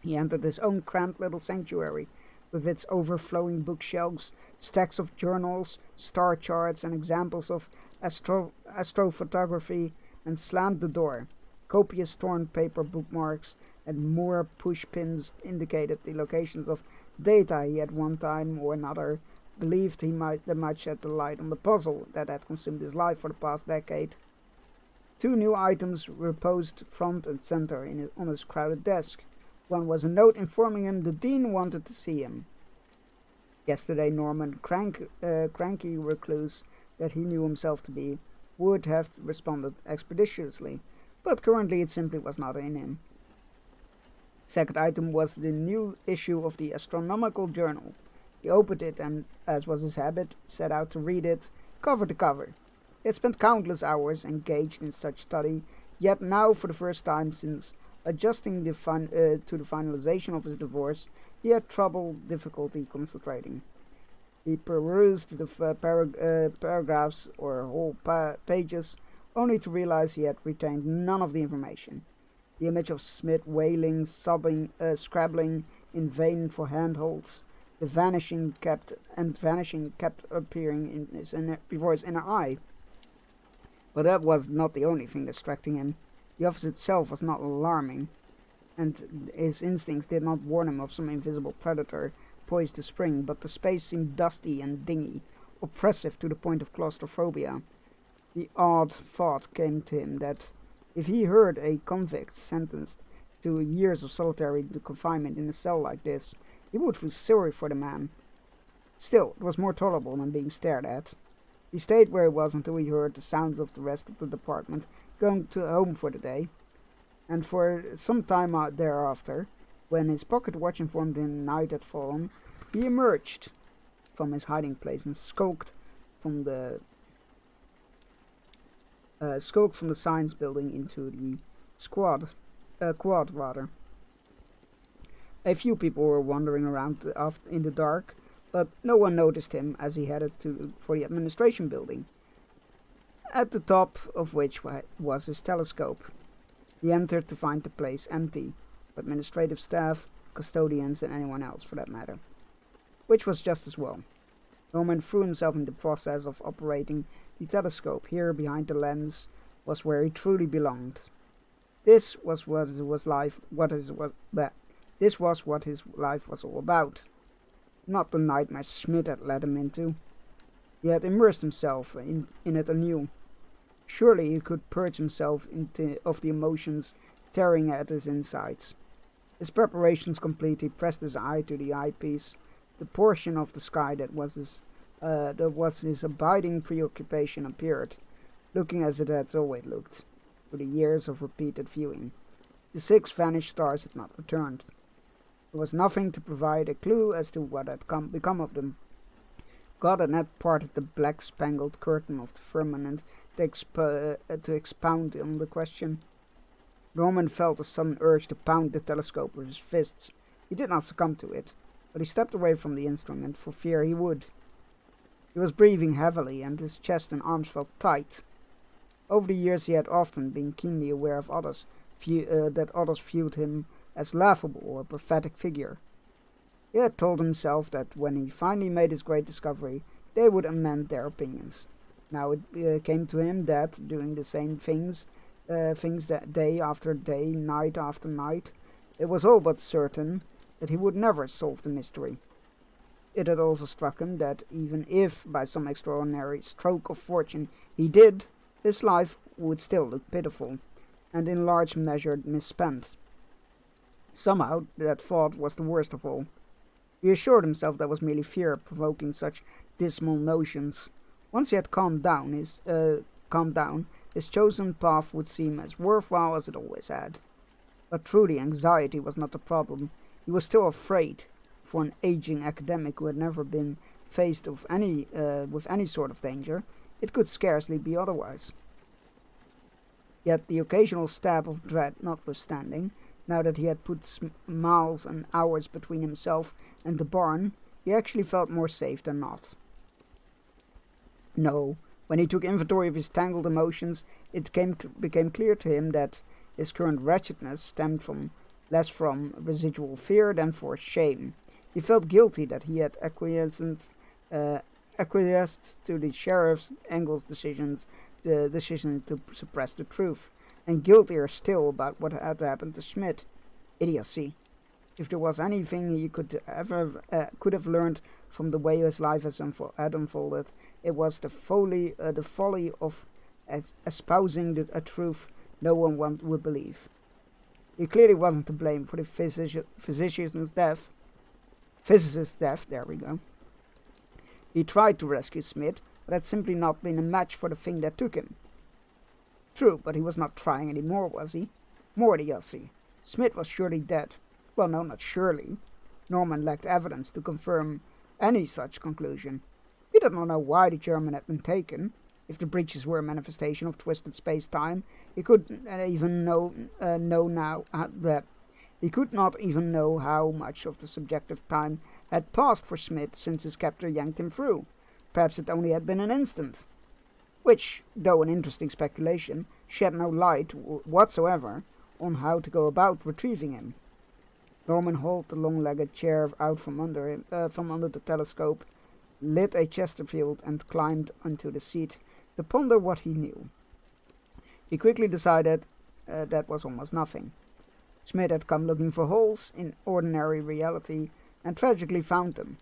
He entered his own cramped little sanctuary, with its overflowing bookshelves, stacks of journals, star charts, and examples of astrophotography, and slammed the door. Copious torn paper bookmarks and more push pins indicated the locations of data he at one time or another believed he might shed the light on the puzzle that had consumed his life for the past decade. 2 new items reposed front and center on his crowded desk. One was a note informing him the dean wanted to see him. Yesterday, Norman, cranky recluse that he knew himself to be, would have responded expeditiously, but currently it simply was not in him. Second item was the new issue of the Astronomical Journal. He opened it and, as was his habit, set out to read it cover to cover. He had spent countless hours engaged in such study, yet now, for the first time since adjusting to the finalization of his divorce, he had difficulty concentrating. He perused the paragraphs or whole pages, only to realize he had retained none of the information. The image of Smith wailing, sobbing, scrabbling in vain for handholds, the vanishing kept appearing before his inner eye. But that was not the only thing distracting him. The office itself was not alarming, and his instincts did not warn him of some invisible predator poised to spring, but the space seemed dusty and dingy, oppressive to the point of claustrophobia. The odd thought came to him that if he heard a convict sentenced to years of solitary confinement in a cell like this, he would feel sorry for the man. Still, it was more tolerable than being stared at. He stayed where he was until he heard the sounds of the rest of the department going home for the day, and for some time thereafter, when his pocket watch informed him night had fallen, he emerged from his hiding place and skulked from the science building into the quad. A few people were wandering around in the dark, but no one noticed him as he headed for the administration building, at the top of which was his telescope. He entered to find the place empty, administrative staff, custodians, and anyone else for that matter, which was just as well. Norman threw himself into the process of operating the telescope. Here, behind the lens, was where he truly belonged. This was what his life was all about. Not the nightmare Schmidt had led him into. He had immersed himself in it anew. Surely he could purge himself of the emotions tearing at his insides. His preparations complete, he pressed his eye to the eyepiece, the portion of the sky that was his abiding preoccupation appeared, looking as it had always looked, through the years of repeated viewing. The 6 vanished stars had not returned. There was nothing to provide a clue as to what had become of them. God had not parted the black-spangled curtain of the firmament to expound on the question. Norman felt a sudden urge to pound the telescope with his fists. He did not succumb to it, but he stepped away from the instrument for fear he would. He was breathing heavily, and his chest and arms felt tight. Over the years he had often been keenly aware of that others viewed him as laughable or a pathetic figure. He had told himself that when he finally made his great discovery, they would amend their opinions. Now it came to him that, doing the same things that day after day, night after night, it was all but certain that he would never solve the mystery. It had also struck him that even if, by some extraordinary stroke of fortune, he did, his life would still look pitiful, and in large measure misspent. Somehow, that thought was the worst of all. He assured himself that was merely fear provoking such dismal notions. Once he had calmed down, his chosen path would seem as worthwhile as it always had. But truly, anxiety was not the problem. He was still afraid. For an aging academic who had never been faced with any sort of danger, it could scarcely be otherwise. Yet the occasional stab of dread notwithstanding, now that he had put miles and hours between himself and the barn, he actually felt more safe than not. No, when he took inventory of his tangled emotions, it became clear to him that his current wretchedness stemmed less from residual fear than for shame. He felt guilty that he had acquiesced to the sheriff's Engel's decision to suppress the truth, and guiltier still about what had happened to Schmidt. Idiocy. If there was anything he could have learned from the way his life had unfolded, it was the folly of espousing a truth no one would believe. He clearly wasn't to blame for the physicist's death. There we go. He tried to rescue Smith, but had simply not been a match for the thing that took him. True, but he was not trying any more, was he? More idiocy. Smith was surely dead. Well, no, not surely. Norman lacked evidence to confirm any such conclusion. He did not know why the German had been taken. If the breaches were a manifestation of twisted space-time, he could not even know how much of the subjective time had passed for Smith since his captor yanked him through. Perhaps it only had been an instant. Which, though an interesting speculation, shed no light whatsoever on how to go about retrieving him. Norman hauled the long-legged chair out from under the telescope, lit a Chesterfield, and climbed onto the seat to ponder what he knew. He quickly decided that was almost nothing. Smith had come looking for holes in ordinary reality and tragically found them.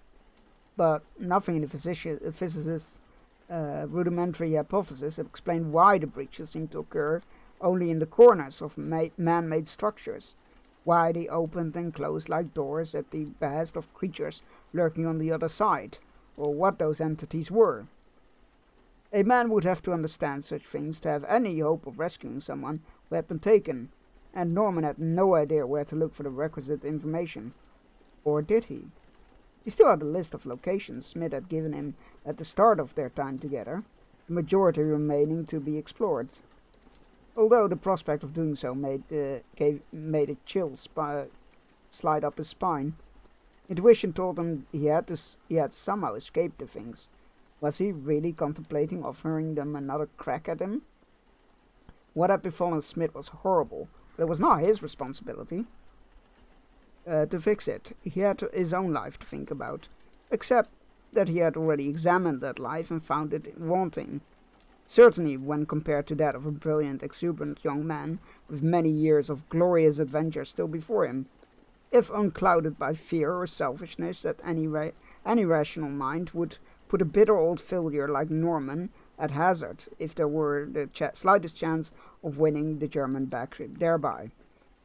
But nothing in the physicist's rudimentary hypothesis had explained why the breaches seemed to occur only in the corners of man-made structures, why they opened and closed like doors at the behest of creatures lurking on the other side, or what those entities were. A man would have to understand such things to have any hope of rescuing someone who had been taken, and Norman had no idea where to look for the requisite information. Or did he? He still had a list of locations Smith had given him at the start of their time together, the majority remaining to be explored. Although the prospect of doing so made a chill slide up his spine. Intuition told him he had somehow escaped the things. Was he really contemplating offering them another crack at him? What had befallen Smith was horrible, but it was not his responsibility to fix it. He had his own life to think about. Except that he had already examined that life and found it wanting. Certainly when compared to that of a brilliant, exuberant young man with many years of glorious adventure still before him. If unclouded by fear or selfishness that any rational mind would put a bitter old failure like Norman at hazard if there were the slightest chance of winning the German back thereby.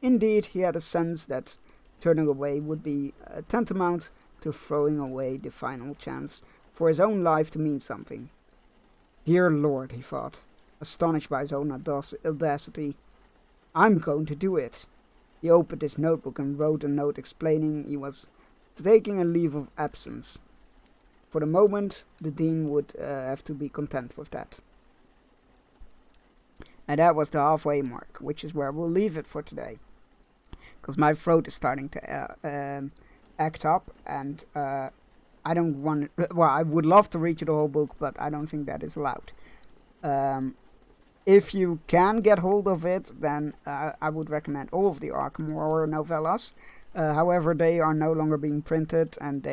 Indeed, he had a sense that turning away would be tantamount to throwing away the final chance for his own life to mean something. Dear Lord, he thought, astonished by his own audacity, I'm going to do it. He opened his notebook and wrote a note explaining he was taking a leave of absence. For the moment, the Dean would have to be content with that. And that was the halfway mark, which is where we'll leave it for today. Because my throat is starting to act up, and I don't want. Well, I would love to read you the whole book, but I don't think that is allowed. If you can get hold of it, then I would recommend all of the Arkham Horror novellas. However, they are no longer being printed, and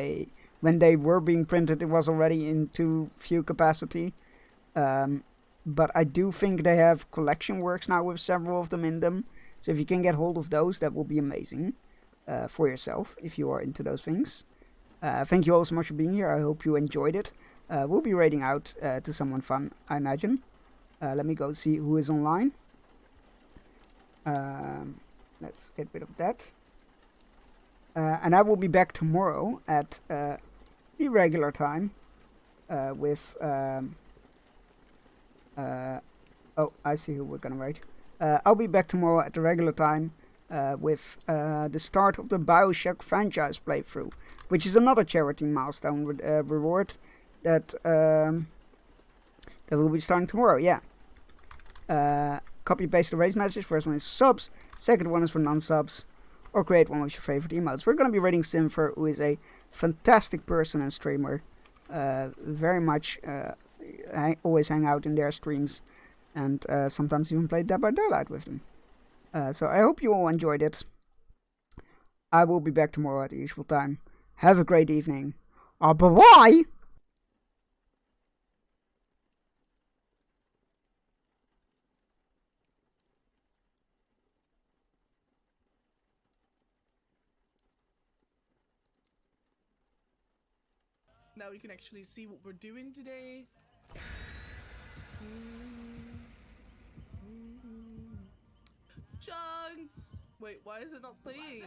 when they were being printed, it was already in too few capacity. But I do think they have collection works now with several of them in them. So if you can get hold of those, that will be amazing for yourself, if you are into those things. Thank you all so much for being here. I hope you enjoyed it. We'll be raiding out to someone fun, I imagine. Let me go see who is online. Let's get rid of that. And I will be back tomorrow at the regular time with... oh, I see who we're gonna raid. I'll be back tomorrow at the regular time with the start of the BioShock franchise playthrough, which is another charity milestone reward that will be starting tomorrow. Yeah. Copy paste the race message. First one is subs. Second one is for non-subs. Or create one with your favorite emotes. We're gonna be raiding Simfer, who is a fantastic person and streamer. Very much always hang out in their streams. And sometimes even play Dead by Daylight with them. So I hope you all enjoyed it. I will be back tomorrow at the usual time. Have a great evening. Bye-bye! Now we can actually see what we're doing today. Chunks! Wait, why is it not playing?